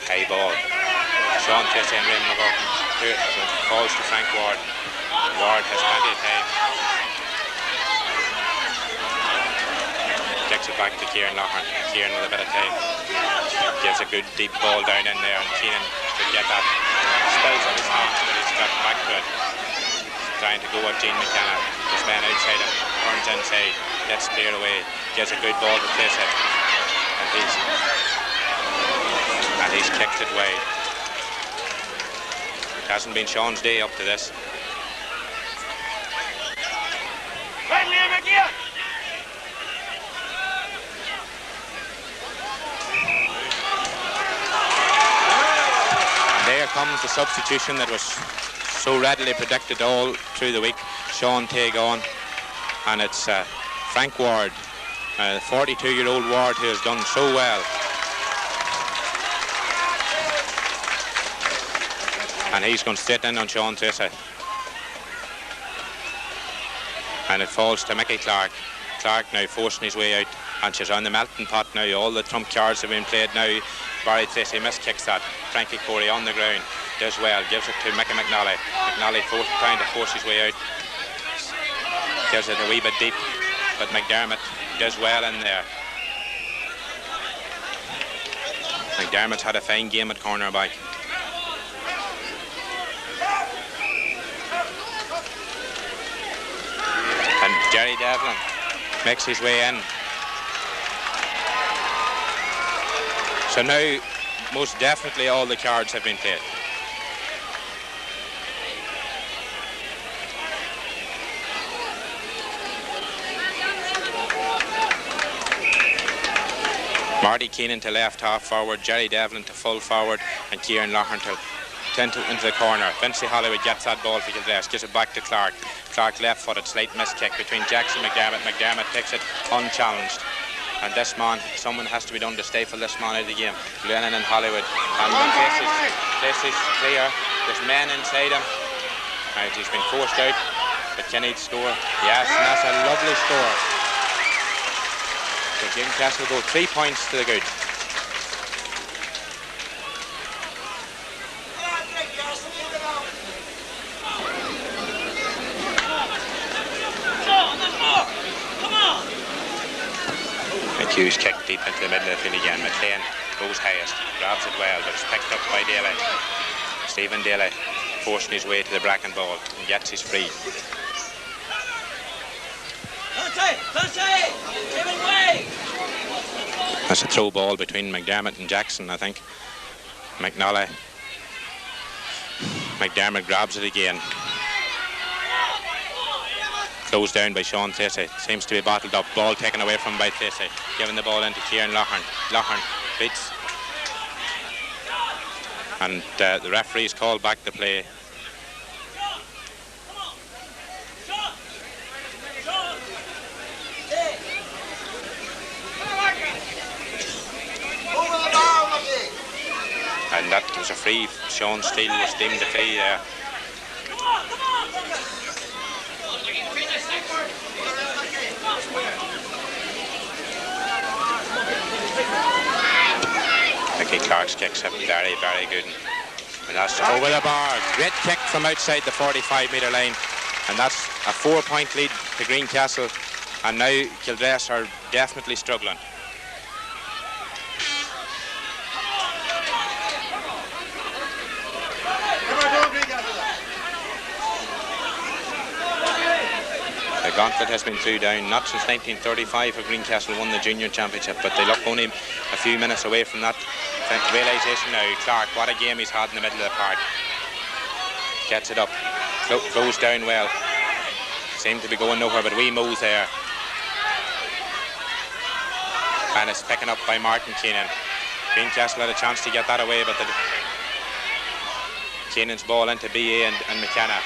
High ball. Sean Tracy and Raymond McGurk falls to Frank Ward. Ward has plenty of time. Takes it back to Kieran Loughlin. Kieran with a bit of time. Gives a good deep ball down in there, and Keenan could get that. Spills on his hands, but he's got back to it. Trying to go at Gene McKenna. His man outside him. Turns inside. Gets cleared away. Gives a good ball to place it. And he's kicked it wide. It hasn't been Sean's day up to this. And there comes the substitution that was so readily predicted all through the week. Sean Teague on, and it's Frank Ward, the 42-year-old Ward, who has done so well. And he's going straight in on Sean Tracy. And it falls to Mickey Clark. Clark now forcing his way out, and she's on the melting pot now. All the trump cards have been played now. Barry Tracy miskicks that. Frankie Corey on the ground, does well, gives it to Mickey McNally. McNally trying to force his way out. Gives it a wee bit deep, but McDermott does well in there. McDermott's had a fine game at cornerback. And Jerry Devlin makes his way in. So now, most definitely all the cards have been played. Marty Keenan to left half forward, Jerry Devlin to full forward, and Kieran Loughlin into the corner. Vincey Hollywood gets that ball for Kildress, gives it back to Clark. Clark left-footed, slight miskick between Jackson and McDermott. McDermott takes it unchallenged. And this man, someone has to be done to stifle this man out of the game. Lennon and Hollywood. And the place is clear. There's men inside him. Right, he's been forced out, but can he score? Yes, and that's a lovely score. So Greencastle go 3 points to the good. Hughes kicked deep into the middle of the field again. McLean goes highest, grabs it well, but it's picked up by Daly. Stephen Daly forcing his way to the bracken ball and gets his free. Stephen, way! That's a throw ball between McDermott and Jackson, I think. McNally. McDermott grabs it again. Closed down by Sean Tracy. Seems to be bottled up. Ball taken away from by Tracy. Giving the ball into Kieran Loughrane. Loughrane beats. And the referee's called back the play. And that was a free. Sean Steele was deemed a free there. Mickey Clark's kick's very, very good. And that's over the bar. Great kick from outside the 45-metre line. And that's a 4-point lead to Greencastle. And now Kildress are definitely struggling. The gauntlet has been threw down, not since 1935 have Greencastle won the junior championship, but they look only a few minutes away from that realisation now. Clark, what a game he's had in the middle of the park. Gets it up, closed down well. Seemed to be going nowhere, but wee moves there. And it's picking up by Martin Keenan. Greencastle had a chance to get that away, but Keenan's ball into BA and McKenna.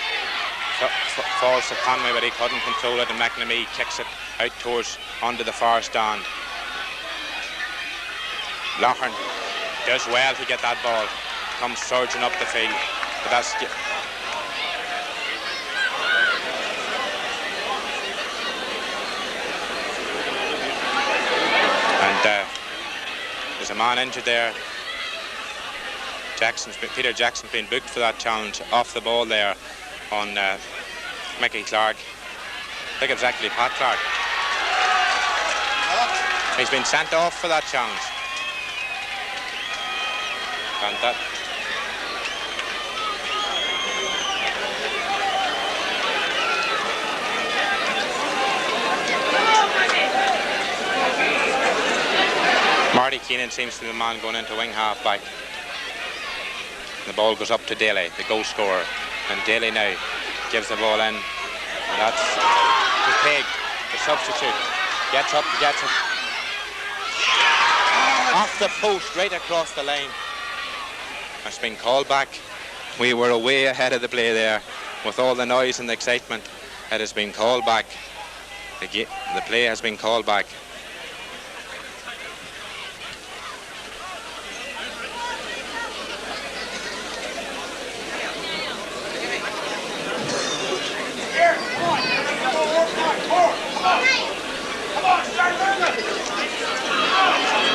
Falls to Conway, but he couldn't control it, and McNamee kicks it out towards onto the far stand. Loughrane does well to get that ball, comes surging up the field, but that's and there's a man injured there. Peter Jackson's been booked for that challenge off the ball there on Mickey Clark. I think it was actually Pat Clark. He's been sent off for that challenge. And that Marty Keenan seems to be the man going into wing half back. The ball goes up to Daly, the goal scorer. And Daly now gives the ball in. And that's Pig, the substitute. Gets up, gets it. Off the post, right across the line. It's been called back. We were way ahead of the play there. With all the noise and the excitement, it has been called back. The play has been called back.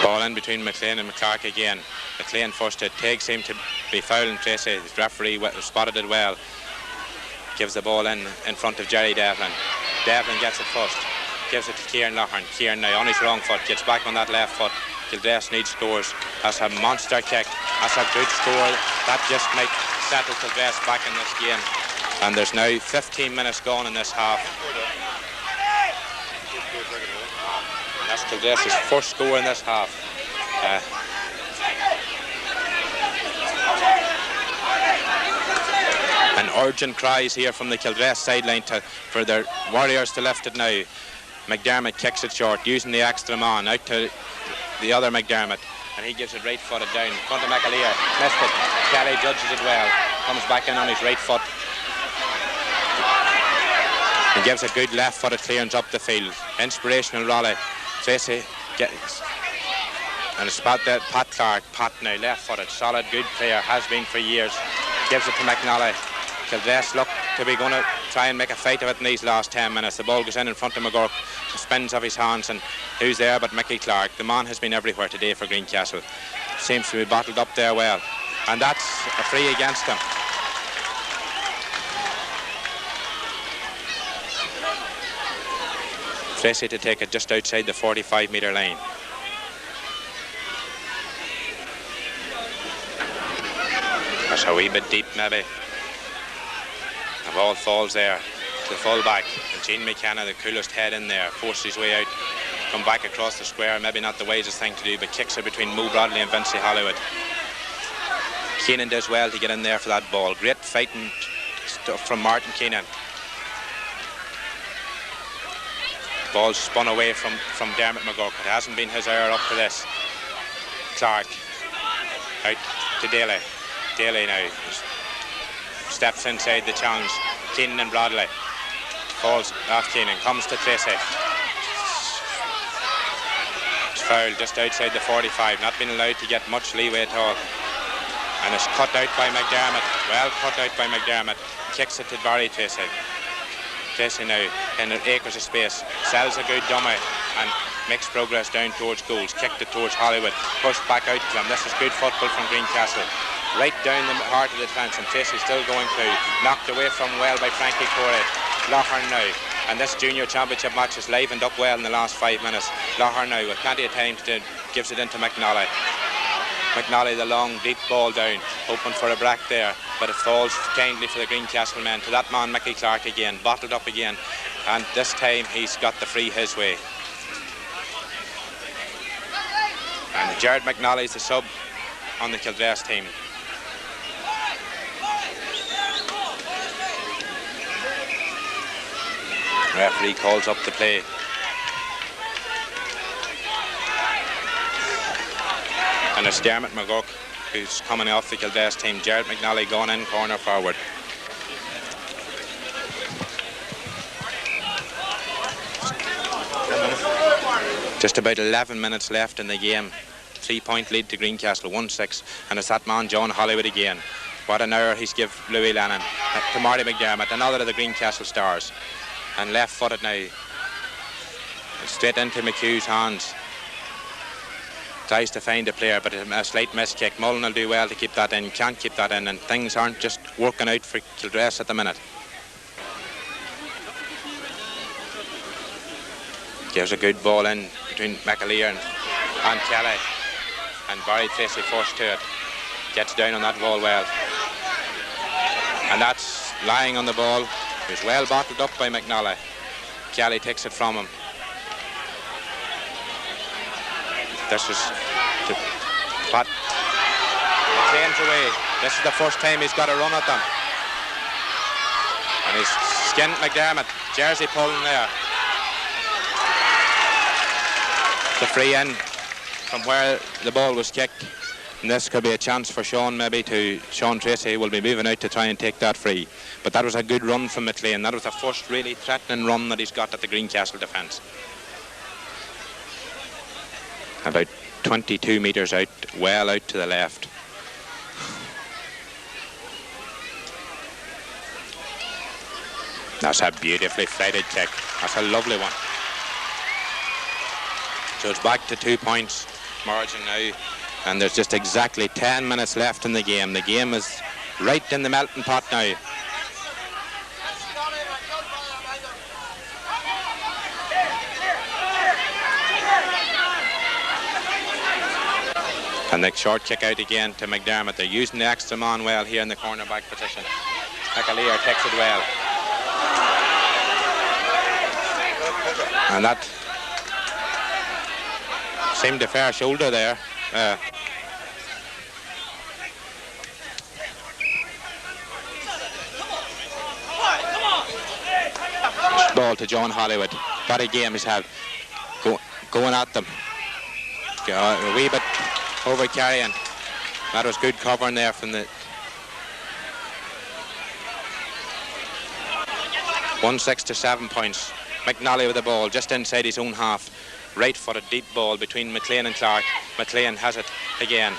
Ball in between McLean and McClark again. McLean first hit. Teague seemed to be fouling Tracy. The referee spotted it well. Gives the ball in front of Jerry Devlin. Devlin gets it first. Gives it to Kieran Loughrane. Kieran now on his wrong foot. Gets back on that left foot. Kildress needs scores. That's a monster kick. That's a good score. That just might settle Kildress back in this game. And there's now 15 minutes gone in this half. That's Kildress's first score in this half. And urgent cries here from the Kildress sideline for their warriors to lift it now. McDermott kicks it short, using the extra man out to the other McDermott, and he gives it right footed down in front of McAleer. Missed it. Kelly judges it well. Comes back in on his right foot. And gives a good left footed clearance up the field. Inspirational rally. Tracy gets, and it's about that Pat Clark. Pat now left footed, solid, good player, has been for years. Gives it to McNally. Kildress look to be going to try and make a fight of it in these last 10 minutes. The ball goes in front of McGurk, spins off his hands, and who's there but Mickey Clark? The man has been everywhere today for Greencastle. Seems to be bottled up there well, and that's a free against him. Tracy to take it just outside the 45-metre line. That's a wee bit deep maybe. The ball falls there to the full-back, and Gene McKenna, the coolest head in there, forces his way out. from back across the square. Maybe not the wisest thing to do, but kicks it between Mo Bradley and Vincey Hollywood. Keenan does well to get in there for that ball. Great fighting stuff from Martin Keenan. Ball spun away from Dermot McGurk. It hasn't been his hour up to this. Clark out to Daly. Daly now steps inside the challenge. Keenan and Bradley. Falls off Keenan. Comes to Tracy. It's foul just outside the 45. Not been allowed to get much leeway at all. And it's cut out by McDermott. Well cut out by McDermott. Kicks it to Barry Tracy. Tracy now in acres of space. Sells a good dummy and makes progress down towards goals. Kicked it towards Hollywood. Pushed back out to them. This is good football from Greencastle. Right down the heart of the defence, and Tracy still going through. Knocked away from well by Frankie Corey. Lochern now. And this junior championship match has livened up well in the last 5 minutes. Lochern now with plenty of time to gives it into McNally. McNally, the long deep ball down, hoping for a break there, but it falls kindly for the Greencastle men to that man Mickey Clark again, bottled up again, and this time he's got the free his way. And Jared McNally's the sub on the Kildress team. The referee calls up the play. And it's Dermot McGurk who's coming off the Kildress team. Jared McNally going in corner forward. Just about 11 minutes left in the game. 3-point lead to Greencastle, 1-6. And it's that man John Hollywood again. What an hour he's give Louis Lennon to Marty McDermott, another of the Greencastle stars. And left footed now. Straight into McHugh's hands. Tries to find a player, but a slight miss kick. Mullen will do well to keep that in. Can't keep that in, and things aren't just working out for Kildress at the minute. Gives a good ball in between McAleer and Kelly. And Barry Tracy forced to it. Gets down on that ball well. And that's lying on the ball. It was well bottled up by McNally. Kelly takes it from him. This is to Pat. McLean's away. This is the first time he's got a run at them. And he's skinned McDermott. Jersey pulling there. The free in from where the ball was kicked. And this could be a chance for Sean, maybe to Sean Tracy, who will be moving out to try and take that free. But that was a good run from McLean. That was the first really threatening run that he's got at the Greencastle defence. About 22 metres out, well out to the left. That's a beautifully flighted kick. That's a lovely one. So it's back to 2 points margin now, and there's just exactly 10 minutes left in the game. The game is right in the melting pot now. And the short kick out again to McDermott. They're using the extra man well here in the cornerback position. McAleer takes it well. And that seemed a fair shoulder there. Ball to John Hollywood. What a game he's had. Going at them. A wee bit over carrying. That was good covering there from the 1-6 to 7 points. McNally with the ball just inside his own half. Right-footed deep ball between McLean and Clark. McLean has it again,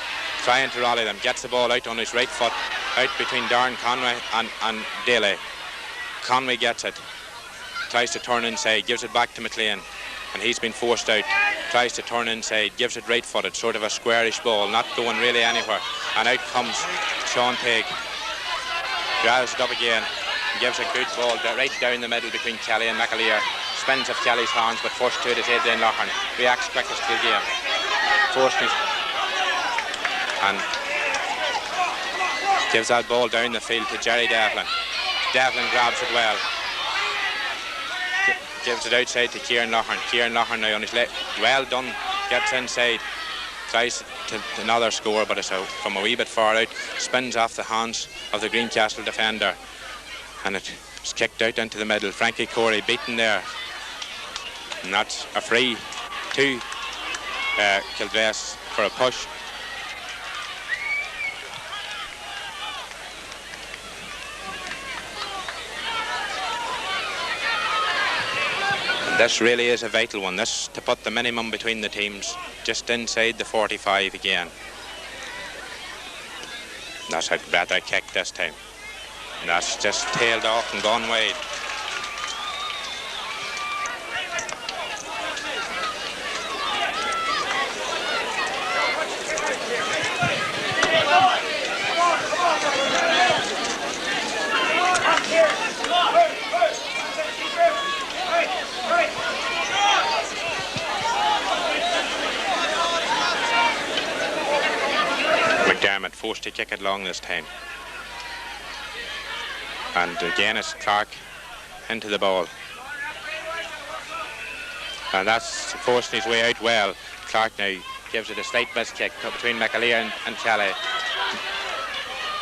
trying to rally them. Gets the ball out on his right foot, out between Darren Conway and Daly. Conway gets it, tries to turn inside, gives it back to McLean, and he's been forced out. Tries to turn inside, gives it right-footed, sort of a squarish ball, not going really anywhere. And out comes Sean Teague. Grabs it up again, gives a good ball right down the middle between Kelly and McAleer. Spins off Kelly's hands, but forced to it is Adrian Lochern. Reacts quickest to the game. Forced it. And gives that ball down the field to Jerry Devlin. Devlin grabs it well. gives it outside to Kieran Loughlin. Kieran Loughlin now on his left. Well done. Gets inside. Tries to another score, but it's from a wee bit far out. Spins off the hands of the Greencastle defender. And it's kicked out into the middle. Frankie Corey beaten there. And that's a free to Kildress for a push. This really is a vital one, this to put the minimum between the teams just inside the 45 again. That's a better kick this time. And that's just tailed off and gone wide. McDermott forced to kick it long this time. And again it's Clark into the ball. And that's forcing his way out well. Clark now gives it a slight miss kick between McAleer and Kelly.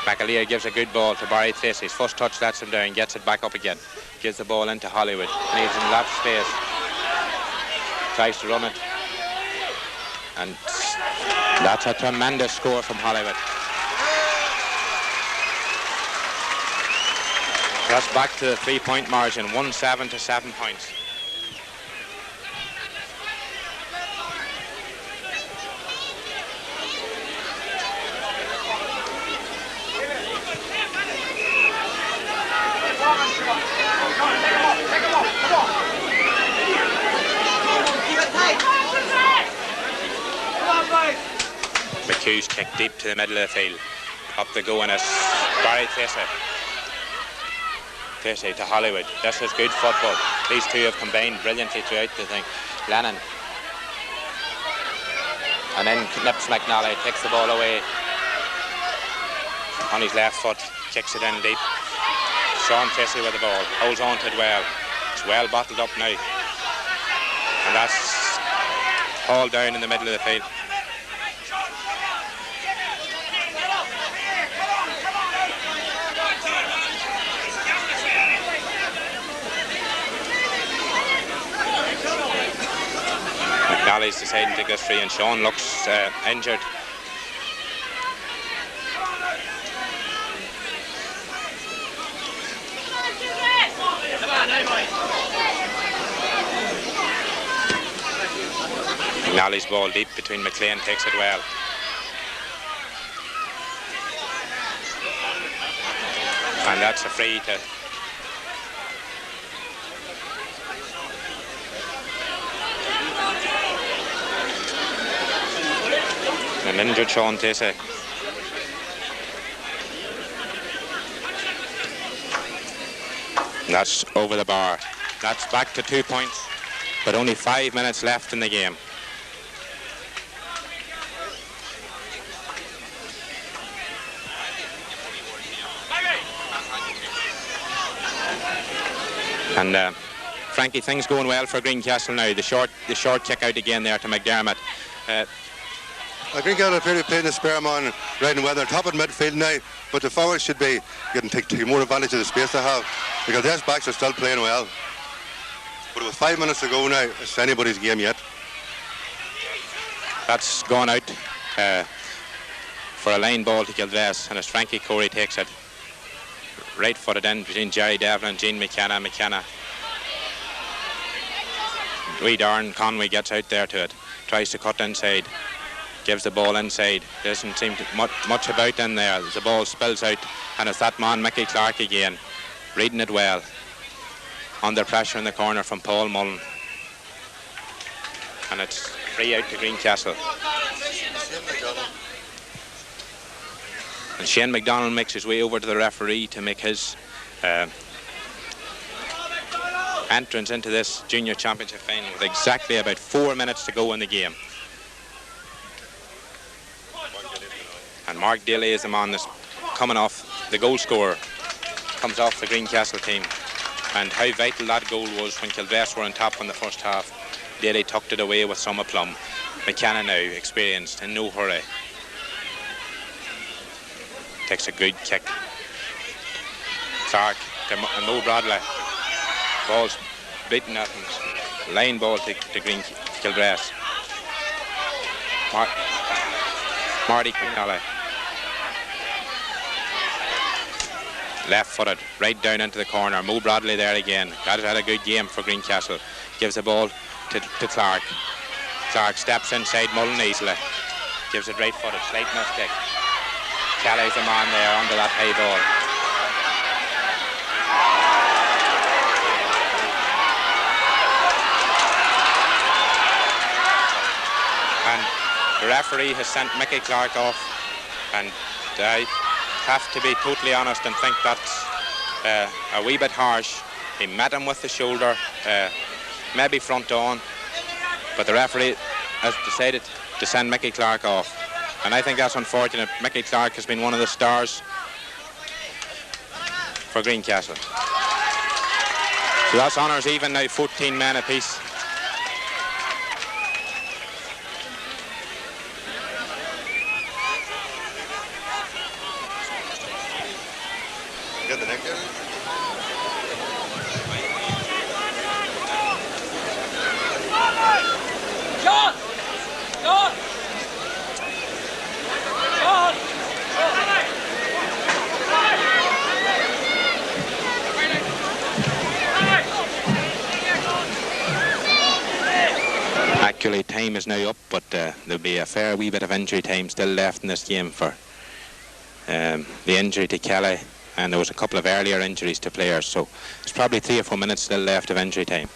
McAleer gives a good ball to Barry Tracy. His first touch lets him down, gets it back up again. Gives the ball into Hollywood. And he's in left space. Tries to run it. And that's a tremendous score from Hollywood. That's back to the 3-point margin, 1-7 to 7 points. McHugh's kick deep to the middle of the field. Up the go and it's Barry Tracy. Tracy to Hollywood. This is good football. These two have combined brilliantly throughout the thing. Lennon. And then nips McNally, takes the ball away on his left foot, kicks it in deep. Sean Tracy with the ball, holds on to it well. It's well bottled up now. And that's hauled down in the middle of the field. McNally's deciding to take this free and Sean looks injured. McNally's ball deep between McLean, takes it well. And that's a free to an injured Sean Tracy. And that's over the bar. That's back to 2 points, but only 5 minutes left in the game. And Frankie, things going well for Greencastle now. The short kick out again there to McDermott. Greencastle appear to be playing the spare man right in weather, top of midfield now, but the forwards should be getting take more advantage of the space they have, because their backs are still playing well. But with 5 minutes to go now, it's anybody's game yet. That's gone out for a line ball to Kildress, and as Frankie Corey takes it, right footed in between Jerry Devlin and Gene McKenna. Wee Darren Conway gets out there to it, tries to cut inside, gives the ball inside. There doesn't seem to much about in there. The ball spills out, and it's that man Mickey Clark again, reading it well. Under pressure in the corner from Paul Mullen, and it's free out to Greencastle. And Shane McDonald makes his way over to the referee to make his entrance into this junior championship final with exactly about 4 minutes to go in the game. And Mark Daly is the man that's coming off, the goal scorer, comes off the Greencastle team. and how vital that goal was when Kildress were on top in the first half. Daly tucked it away with some aplomb. McKenna now, experienced, in no hurry. Takes a good kick. Clark to Mo Bradley. Ball's beaten at him. Line ball to Kildress. Marty Quinella. Left-footed, right down into the corner. Mo Bradley there again. That had a good game for Greencastle. Gives the ball to Clark. Clark steps inside Mullen easily. Gives it right-footed, slight miss kick. Kelly's the man there under that high ball. And the referee has sent Mickey Clark off, and I have to be totally honest and think that's a wee bit harsh. He met him with the shoulder, maybe front on, but the referee has decided to send Mickey Clark off, and I think that's unfortunate. Mickey Clark has been one of the stars for Greencastle. So that's honours even now, 14 men apiece. Get the neck there. John! John! John! Actually, time is now up, but there'll be a fair wee bit of injury time still left in this game for the injury to Kelly, and there was a couple of earlier injuries to players, so there's probably 3 or 4 minutes still left of injury time.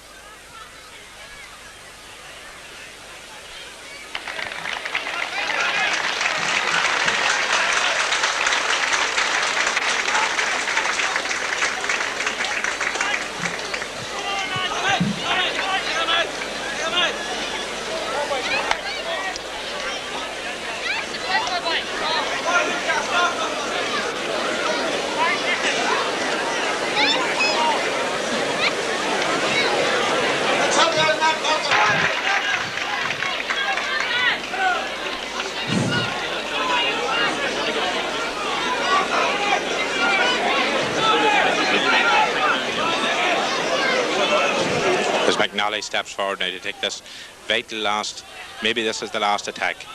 McNally steps forward now to take this vital last, maybe this is the last attack.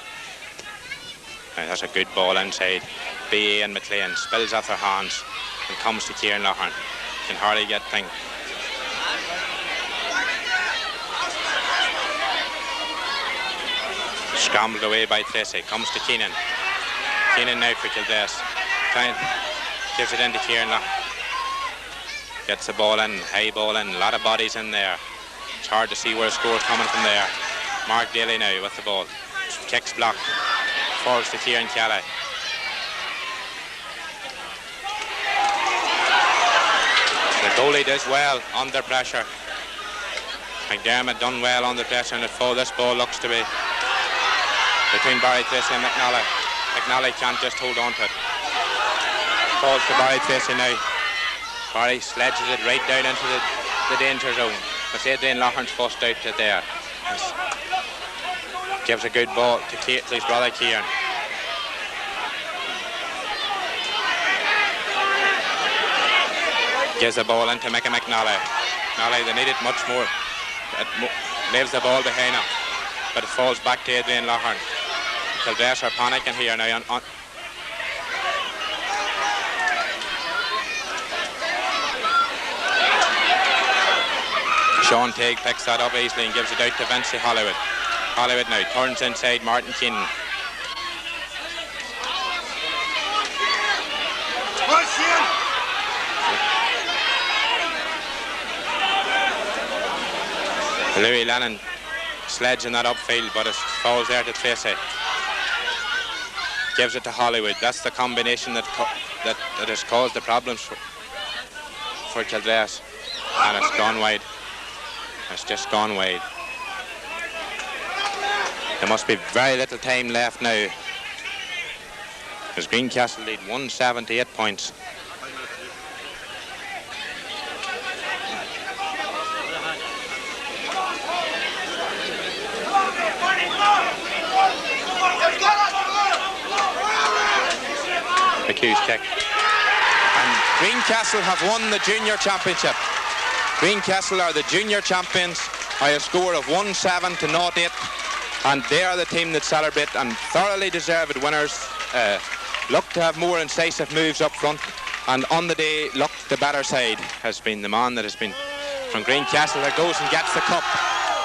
And that's a good ball inside. B.A. and McLean spills off their hands and comes to Kieran Loughlin. Can hardly get thing. Scrambled away by Tracy, comes to Keenan. Keenan now for Kildress. Gives it into Kieran Loughlin. Gets the ball in, high ball in, a lot of bodies in there. It's hard to see where the score's coming from there. Mark Daly now with the ball. Kicks block. Forwards to Kieran Kelly. The goalie does well under pressure. McDermott done well under pressure, and this ball looks to be between Barry Tracy and McNally. McNally can't just hold on to it. Falls to Barry Tracy now. Barry sledges it right down into the danger zone. It's Adrian Loughlin's first out to there. Gives a good ball to his brother Kieran. Gives the ball into Mickey McNally. McNally, they need it much more. It leaves the ball behind him, but it falls back to Adrian Loughlin. Kildress are panicking here now. Sean Teague picks that up easily and gives it out to Vincey Hollywood. Hollywood now turns inside Martin Keenan. Louis Lennon sledging that upfield, but it falls there to Tracy. Gives it to Hollywood. That's the combination that has caused the problems for Kildress, and it's gone wide. It's just gone wide. There must be very little time left now, as Greencastle lead 178 points. huge kick. And Greencastle have won the junior championship. Greencastle are the junior champions by a score of 1-7 to 0-8, and they are the team that celebrate, and thoroughly deserved winners. Look to have more incisive moves up front, and on the day, look, the better side has been the man that has been from Greencastle that goes and gets the cup.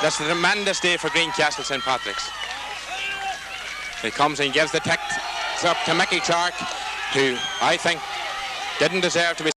That's a tremendous day for Greencastle St. Patrick's. He comes and gives the tick up to Mickey Clark, who I think didn't deserve to be